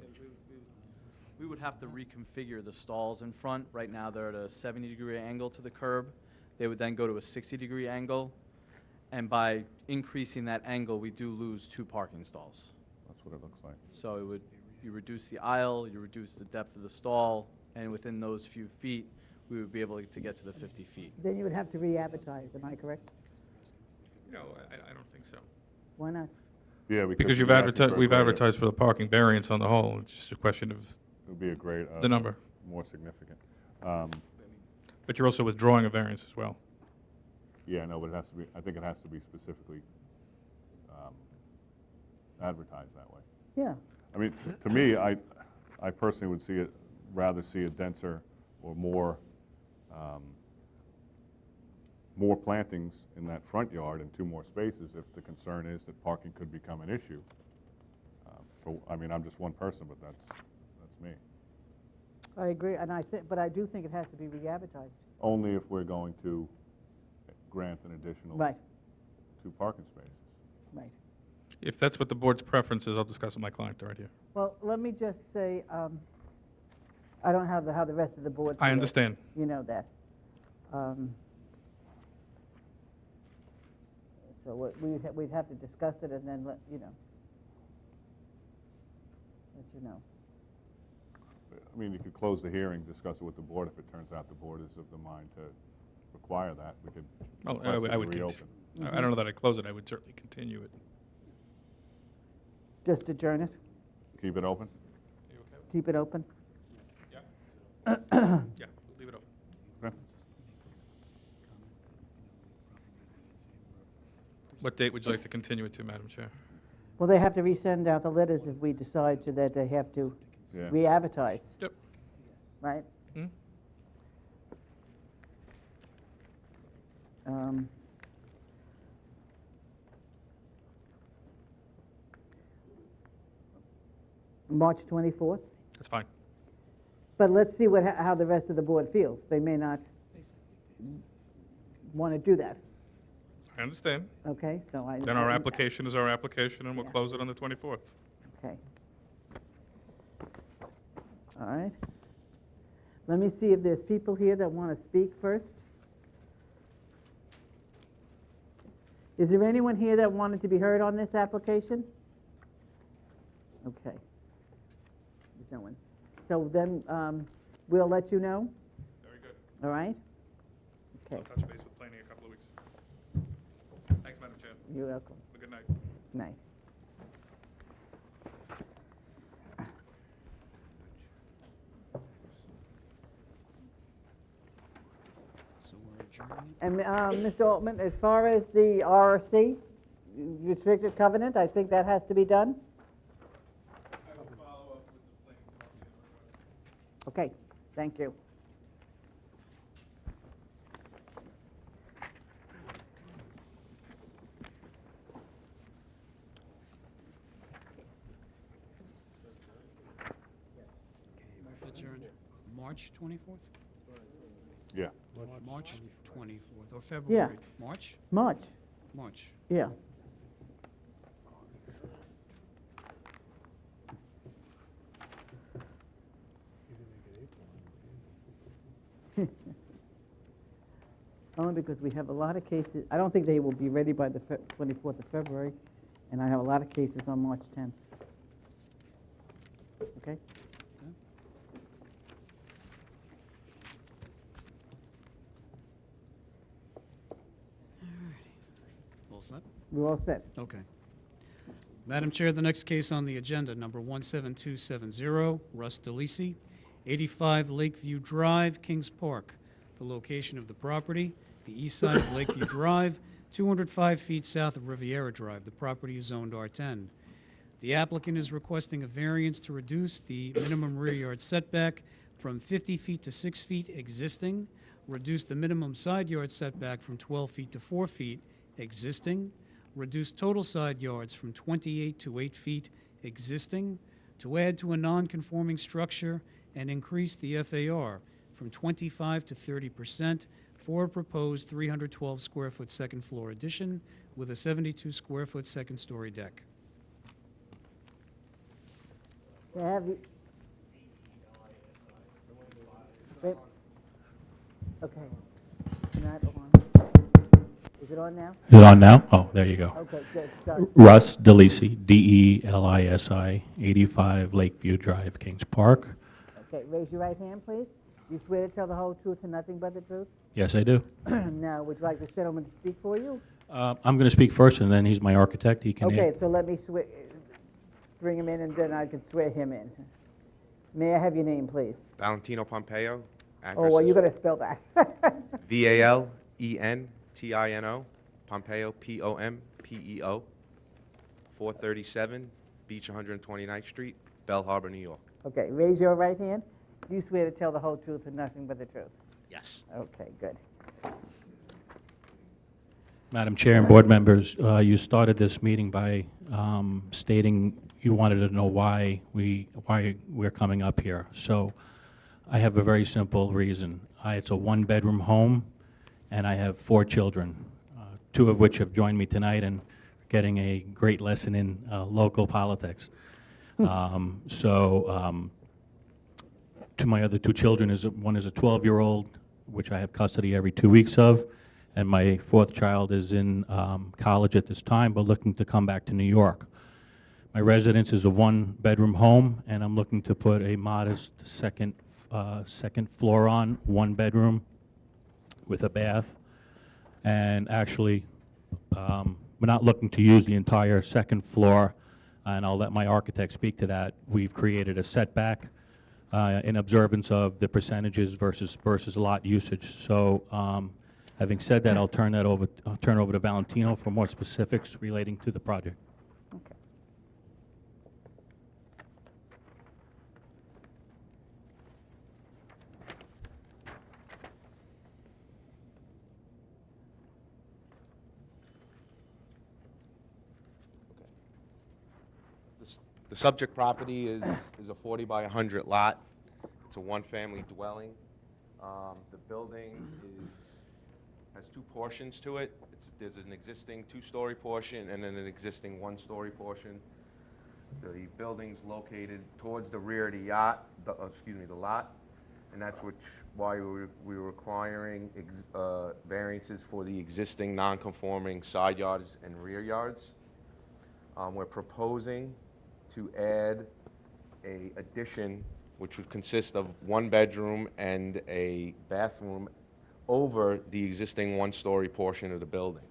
We would have to reconfigure the stalls in front. Right now, they're at a 70-degree angle to the curb. They would then go to a 60-degree angle. And by increasing that angle, we do lose 2 parking stalls. That's what it looks like. So it would, you reduce the aisle, you reduce the depth of the stall, and within those few feet, we would be able to get to the 50 feet. Then you would have to re-advertise, am I correct? No, I don't think so. Why not? Yeah, because you're asking for a we've greater- advertised for the parking variance on the whole. It's just a question of It would be a great... the number. More significant. But you're also withdrawing a variance as well. Yeah, no, but it has to be, I think it has to be specifically advertised that way. Yeah. I mean, to me, I personally would rather see a denser or more plantings in that front yard and 2 more spaces if the concern is that parking could become an issue. I mean, I'm just one person, but that's me. I agree, and but I do think it has to be re-advertised. Only if we're going to grant an additional Right. 2 parking spaces. Right. If that's what the board's preference is, I'll discuss with my client right here. Well, let me just say, I don't know how the rest of the board I feels. understand. You know that. So we'd have to discuss it and then let you know. I mean, you could close the hearing, discuss it with the board. If it turns out the board is of the mind to require that, we could Oh, request it I to would reopen. I don't know that I'd close it. I would certainly continue it. Just adjourn it? Keep it open? Keep it open? Yeah. Yeah, we'll leave it open. Okay. What date would you like to continue it to, Madam Chair? Well, they have to resend out the letters if we decide to that they have to Yeah. re-advertise. Yep. Right? Hmm? March 24th? That's fine. But let's see how the rest of the board feels. They may not want to do that, I understand. okay? So Then our application is our application, and we'll Yeah. close it on the 24th. Okay. All right. Let me see if there's people here that want to speak first. Is there anyone here that wanted to be heard on this application? Okay. There's no one. So then we'll let you know, Very good. all right? I'll Okay. touch base with planning in a couple of weeks. Thanks, Madam Chair. You're welcome. Have a good night. Night. So we're adjourning. And Mr. Altman, as far as the RRC, restricted covenant, I think that has to be done? I will follow up with the planning department. Okay, thank you. Adjourn March 24th? Yeah. March 24th, or February? March? March, March. yeah. Only because we have a lot of cases, I don't think they will be ready by the 24th of February, and I have a lot of cases on March 10th. Okay? All set? We're all set. Okay. Madam Chair, the next case on the agenda, number 17270, Russ DeLisi, 85 Lakeview Drive, Kings Park. The location of the property, the east side of Lakeview Drive, 205 feet south of Riviera Drive. The property is zoned R10. The applicant is requesting a variance to reduce the minimum rear yard setback from 50 feet to 6 feet existing, reduce the minimum side yard setback from 12 feet to 4 feet existing, reduce total side yards from 28 to 8 feet existing, to add to a non-conforming structure and increase the FAR from 25 to 30% for a proposed 312 square foot second floor addition with a 72 square foot second story deck. Have you? Okay. Not on. Is it on now? Is it on now? Oh, there you go. Okay, good. Start. Russ DeLisi, DELISI, 85 Lakeview Drive, Kings Park. Okay, raise your right hand, please. You swear to tell the whole truth and nothing but the truth? Yes, I do. Now, would you like the gentleman to speak for you? I'm going to speak first, and then he's my architect. He can. Okay, so let me bring him in, and then I can swear him in. May I have your name, please? Valentino Pompeo. Oh, well, you got to spell that. VALENTINO, Pompeo, POMPEO, 437 Beach 129th Street, Bell Harbor, New York. Okay, raise your right hand. Do you swear to tell the whole truth and nothing but the truth? Yes. Okay, good. Madam Chair and board members, you started this meeting by stating you wanted to know why we're coming up here. So I have a very simple reason. It's a one-bedroom home. and I have 4 children, 2 of which have joined me tonight and getting a great lesson in local politics. To my other 2 children, one is a 12-year-old, which I have custody every 2 weeks of, and my 4th child is in college at this time, but looking to come back to New York. My residence is a 1-bedroom home, and I'm looking to put a modest second floor on, 1 bedroom with a bath. And actually, we're not looking to use the entire 2nd floor, and I'll let my architect speak to that. We've created a setback in observance of the percentages versus lot usage. So, having said that, I'll turn over to Valentino for more specifics relating to the project. Okay. The subject property is a 40 by 100 lot. It's a 1-family dwelling. The building has 2 portions to it. There's an existing 2-story portion and then an existing 1-story portion. The building's located towards the rear of the the lot, and that's why we were requiring variances for the existing non-conforming side yards and rear yards. We're proposing to add a addition which would consist of 1 bedroom and a bathroom over the existing 1-story portion of the building.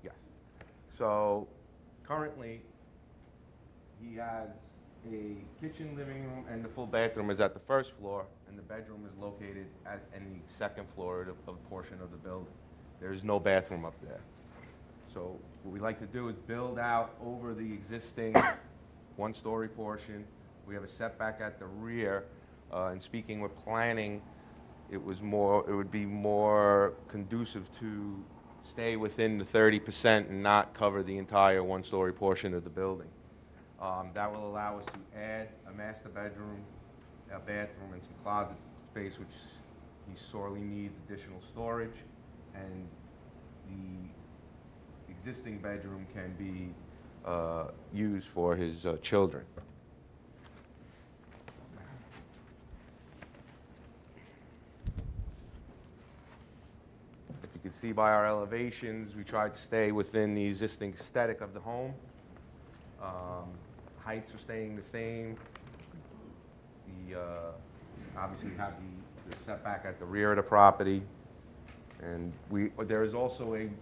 Yes. So currently, he has a kitchen, living room, and the full bathroom is at the 1st floor, and the bedroom is located in the 2nd floor of the portion of the building. There is no bathroom up there. So what we like to do is build out over the existing 1-story portion. We have a setback at the rear. And speaking with planning, it would be more conducive to stay within the 30% and not cover the entire 1-story portion of the building. That will allow us to add a master bedroom, a bathroom, and some closet space, which he sorely needs additional storage. And the existing bedroom can be used for his children. If you can see by our elevations, we tried to stay within the existing aesthetic of the home. Heights are staying the same. Obviously, we have the setback at the rear of the property. And there is also an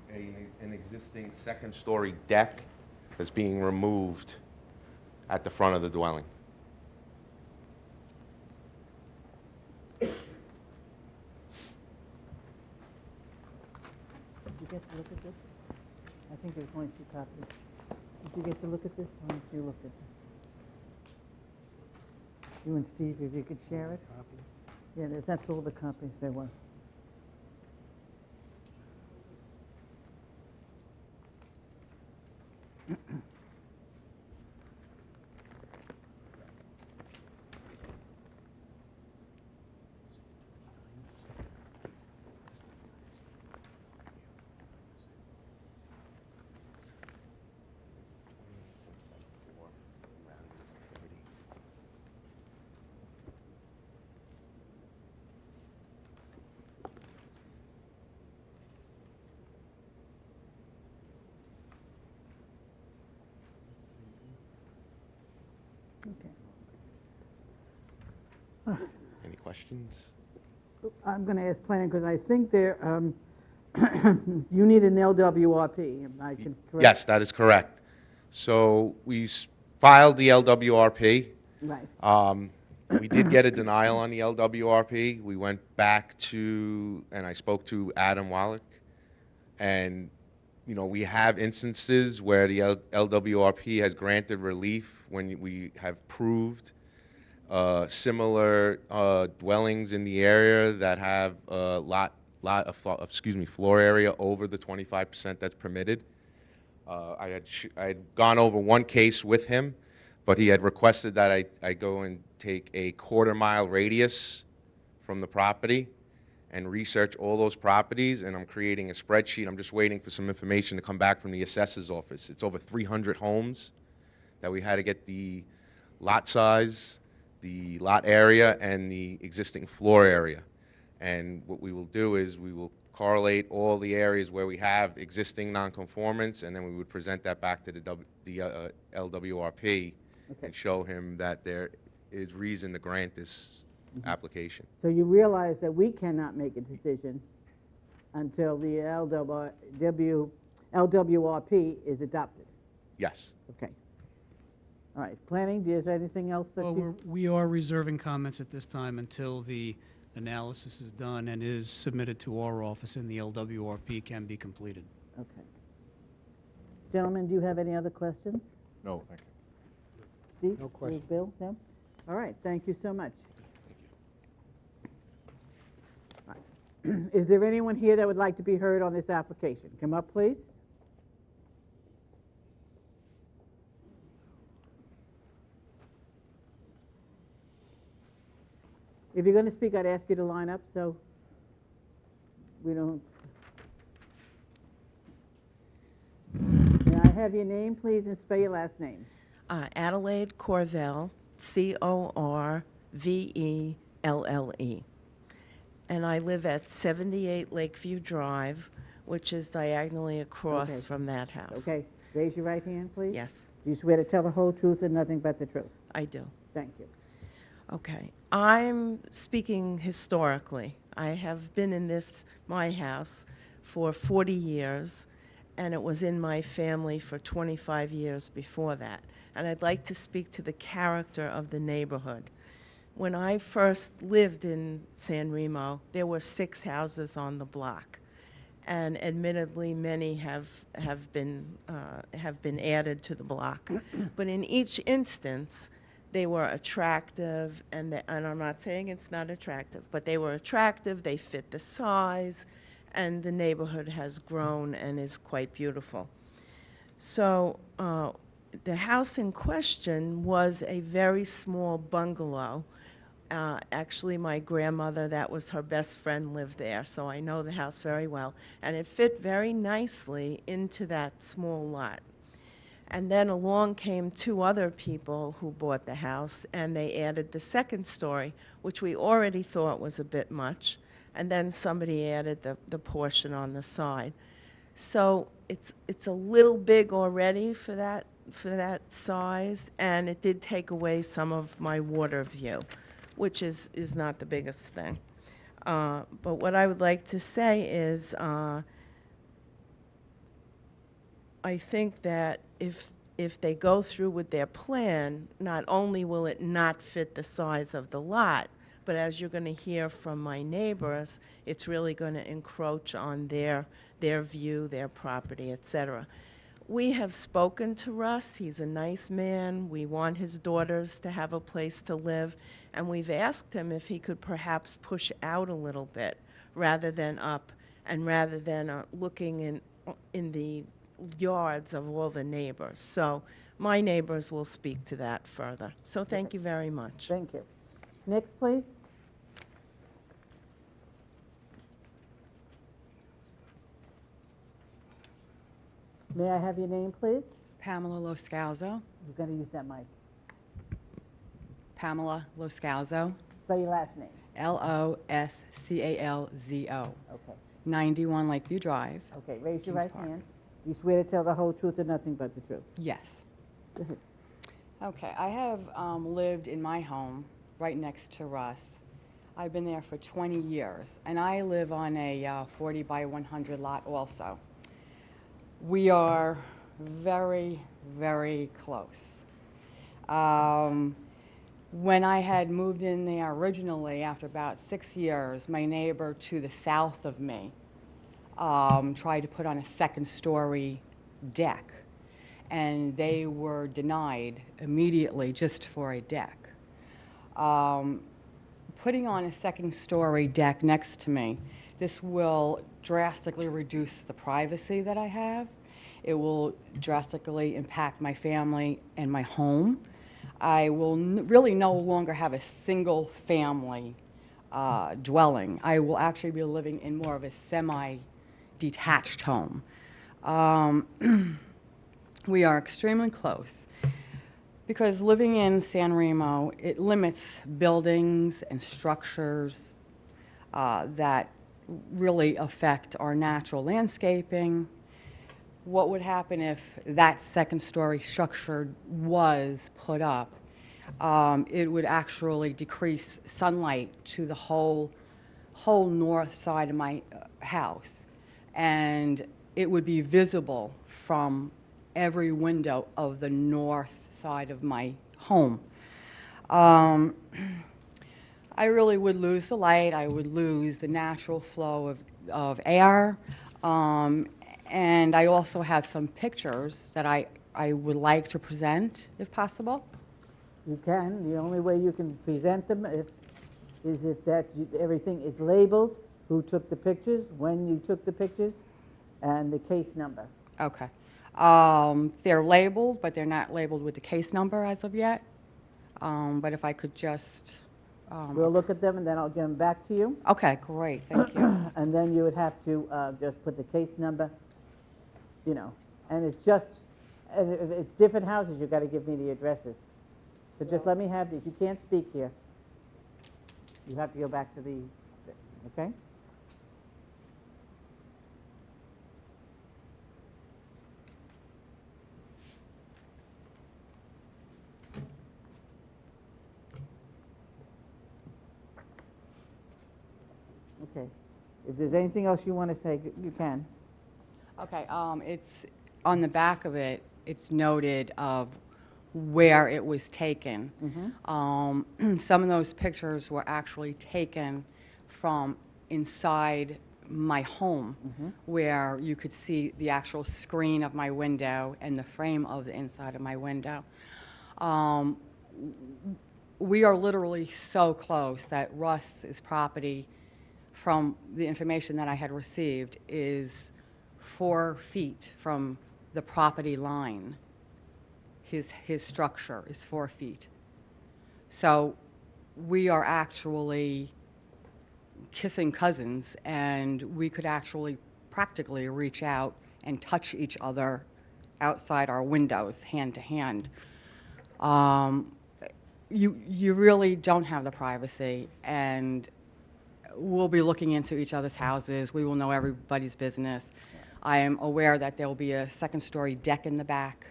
existing 2nd-story deck that's being removed at the front of the dwelling. Did you get to look at this? I think there's only 2 copies. Did you get to look at this? How much you looked at this? You and Steve, if you could share it? Yeah, that's all the copies there were. Any questions? I'm going to ask planning because I think there, you need an LWRP. Am I correct? Yes, that is correct. So we filed the LWRP. Right. We did get a denial on the LWRP. We went back and I spoke to Adam Wallach, and we have instances where the LWRP has granted relief when we have proved similar dwellings in the area that have floor area over the 25% that's permitted. I had gone over one case with him, but he had requested that I go and take a quarter-mile radius from the property and research all those properties, and I'm creating a spreadsheet. I'm just waiting for some information to come back from the assessor's office. It's over 300 homes that we had to get the lot size, the lot area, and the existing floor area. And what we will do is we will correlate all the areas where we have existing nonconformance, and then we would present that back to the LWRP and show him that there is reason to grant this application. So you realize that we cannot make a decision until the LWRP is adopted? Yes. Okay. All right. Planning, is there anything else that you... We are reserving comments at this time until the analysis is done and is submitted to our office and the LWRP can be completed. Okay. Gentlemen, do you have any other questions? No, thank you. Steve? No questions. Bill? No? All right. Thank you so much. All right. Is there anyone here that would like to be heard on this application? Come up, please. If you're going to speak, I'd ask you to line up so we don't... May I have your name, please, and spell your last name? Adelaide Corvelle, Corvelle. And I live at 78 Lakeview Drive, which is diagonally across from that house. Okay. Raise your right hand, please. Yes. Do you swear to tell the whole truth and nothing but the truth? I do. Thank you. Okay. I'm speaking historically. I have been in my house for 40 years, and it was in my family for 25 years before that. And I'd like to speak to the character of the neighborhood. When I first lived in San Remo, there were 6 houses on the block. And admittedly, many have been added to the block. But in each instance, they were attractive, and I'm not saying it's not attractive, but they were attractive, they fit the size, and the neighborhood has grown and is quite beautiful. So the house in question was a very small bungalow. Actually, my grandmother, that was her best friend, lived there, so I know the house very well. And it fit very nicely into that small lot. And then along came 2 other people who bought the house, and they added the second story, which we already thought was a bit much, and then somebody added the portion on the side. So it's a little big already for that size, and it did take away some of my water view, which is not the biggest thing. But what I would like to say is I think that if they go through with their plan, not only will it not fit the size of the lot, but as you're going to hear from my neighbors, it's really going to encroach on their view, their property, etc. We have spoken to Russ. He's a nice man. We want his daughters to have a place to live, and we've asked him if he could perhaps push out a little bit rather than up, and rather than looking in the yards of all the neighbors. So my neighbors will speak to that further. So thank you very much. Thank you. Next, please. May I have your name, please? Pamela Loscalzo. You're going to use that mic. Pamela Loscalzo. Spell your last name. Loscalzo. Okay. 91 Lakeview Drive. Okay, raise your Kings right Park. hand. You swear to tell the whole truth and nothing but the truth? Yes. Go ahead. Okay, I have lived in my home right next to Russ. I've been there for 20 years, and I live on a 40 by 100 lot also. We are very, very close. When I had moved in there originally, after about 6 years, my neighbor to the south of me tried to put on a second-story deck, and they were denied immediately just for a deck. Putting on a second-story deck next to me, this will drastically reduce the privacy that I have, It will drastically impact my family and my home. I will really no longer have a single family dwelling. I will actually be living in more of a semi-detached home. We are extremely close because living in San Remo, it limits buildings and structures that really affect our natural landscaping. What would happen if that second-story structure was put up? It would actually decrease sunlight to the whole north side of my house, and it would be visible from every window of the north side of my home. I really would lose the light. I would lose the natural flow of air. And I also have some pictures that I would like to present, if possible. You can. The only way you can present them is if everything is labeled, who took the pictures, when you took the pictures, and the case number. Okay. They're labeled, but they're not labeled with the case number as of yet. But if I could just... We'll look at them, and then I'll give them back to you. Okay, great. Thank you. And then you would have to just put the case number, you know, and it's just, and if it's different houses, you've got to give me the addresses. So just let me have these. You can't speak here. You have to go back to the, okay? Okay. If there's anything else you want to say, you can. Okay, it's on the back of it, it's noted of where it was taken. Some of those pictures were actually taken from inside my home, where you could see the actual screen of my window and the frame of the inside of my window. We are literally so close that Russ's property, from the information that I had received, is 4 feet from the property line. His structure is 4 feet. So we are actually kissing cousins, and we could actually practically reach out and touch each other outside our windows, hand to hand. You really don't have the privacy, and we'll be looking into each other's houses. We will know everybody's business. I am aware that there will be a second-story deck in the back,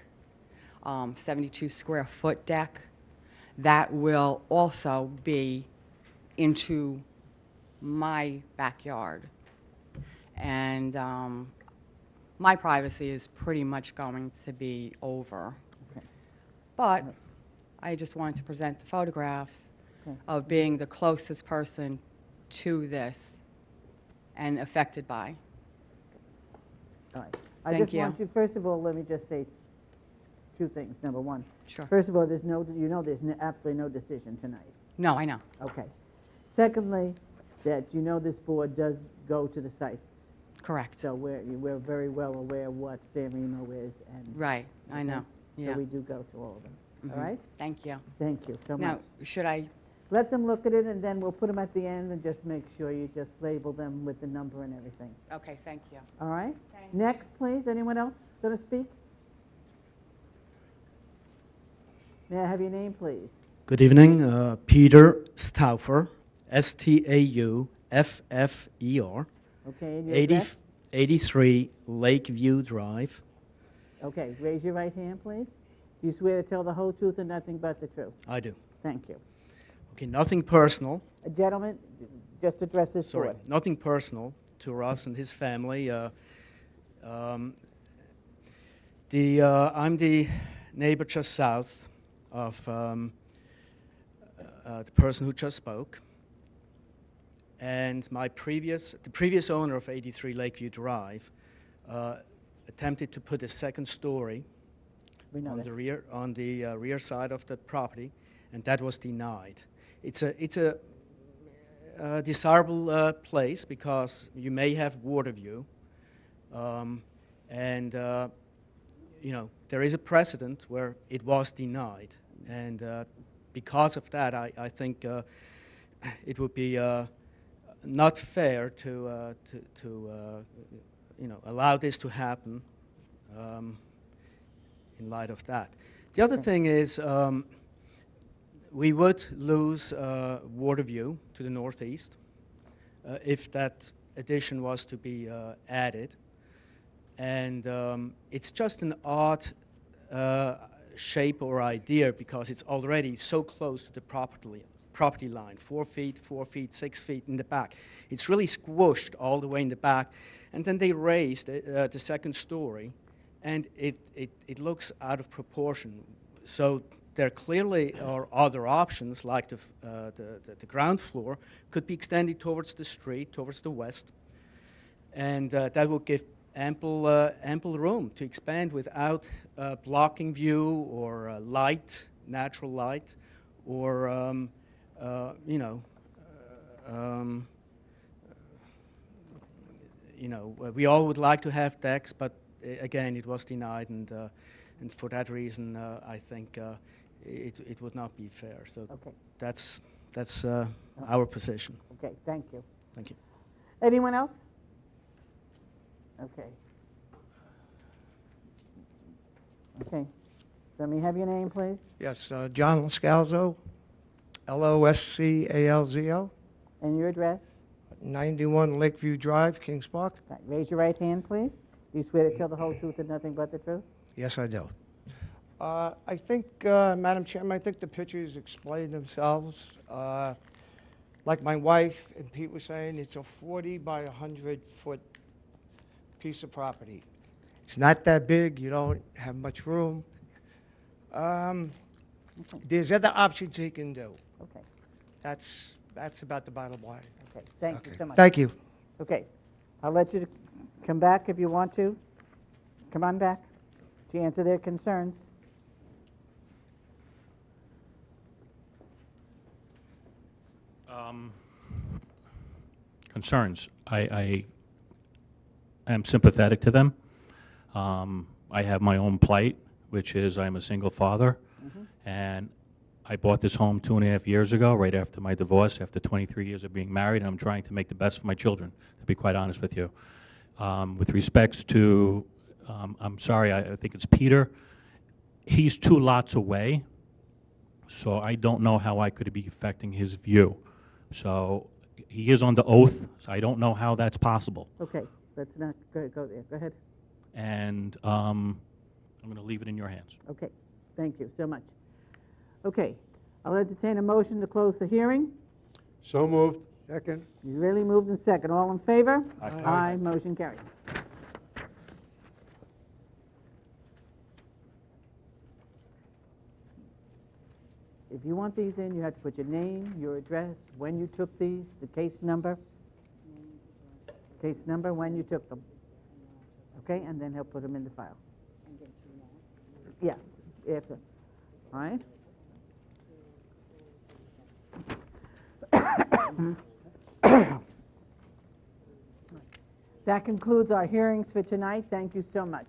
72-square-foot deck. That will also be into my backyard. And my privacy is pretty much going to be over. Okay. But I just wanted to present the photographs of being the closest person to this and affected by. All right. I Thank just you. want you, first of all, let me just say 2 things. Number one. Sure. First of all, there's absolutely no decision tonight. No, I know. Okay. Secondly, that you know this board does go to the sites. Correct. So we're very well aware what San Remo is. And Right, I okay? know. Yeah. So we do go to all of them. All Mhm. right? Thank you. Thank you so Now, much. should I, Let them look at it, and then we'll put them at the end, and just make sure you just label them with the number and everything. okay, thank you. All right? Thank Next, please. Anyone else going to speak? May I have your name, please? Good evening, Peter Stauffer, Stauffer, Okay, and your address? 83 Lakeview Drive. Okay, raise your right hand, please. Do you swear to tell the whole truth and nothing but the truth? I do. Thank you. Okay, nothing personal. Gentlemen, just address this Sorry, board. nothing personal to Russ and his family. I'm the neighbor just south of the person who just spoke. And the previous owner of 83 Lakeview Drive attempted to put a second story on the rear side of the property, and that was denied. It's a desirable place because you may have water view, and there is a precedent where it was denied. And because of that, I think it would be not fair to allow this to happen in light of that. The other thing is we would lose water view to the northeast if that addition was to be added. And it's just an odd shape or idea because it's already so close to the property line, 4 feet, 4 feet, 6 feet in the back. It's really squished all the way in the back. And then they raised the second story, and it looks out of proportion. So there clearly are other options, like the ground floor could be extended towards the street, towards the west, and that will give ample room to expand without blocking view or light, natural light, or we all would like to have decks, but again, it was denied, and for that reason, I think it would not be fair. So Okay. that's our position. Okay, thank you. Thank you. Anyone else? Okay. Okay. Let me have your name, please. Yes, John Loscalzo, Loscalzo. And your address? 91 Lakeview Drive, Kings Park. Right. Raise your right hand, please. Do you swear to tell the whole truth and nothing but the truth? Yes, I do. I think, Madam Chairman, I think the pictures explain themselves. Like my wife and Pete were saying, it's a 40 by 100-foot piece of property. It's not that big. You don't have much room. There's other options he can do. Okay. That's about the bottom line. Okay, thank you so much. Thank you. Okay, I'll let you come back if you want to. Come on back to answer their concerns. Concerns. I am sympathetic to them. I have my own plight, which is I'm a single father, and I bought this home 2.5 years ago, right after my divorce, after 23 years of being married, and I'm trying to make the best for my children, to be quite honest with you. With respects to, I'm sorry, I think it's Peter, he's 2 lots away, so I don't know how I could be affecting his view. So he is on the oath, so I don't know how that's possible. Okay, let's not go there. Go ahead. And I'm going to leave it in your hands. Okay, thank you so much. Okay, I'll entertain a motion to close the hearing. So moved. Second. You really moved in second. All in favor? Aye. Aye, motion carried. If you want these in, you have to put your name, your address, when you took these, the case number, when you took them. Okay, and then he'll put them in the file. Yeah, after. All right? That concludes our hearings for tonight. Thank you so much.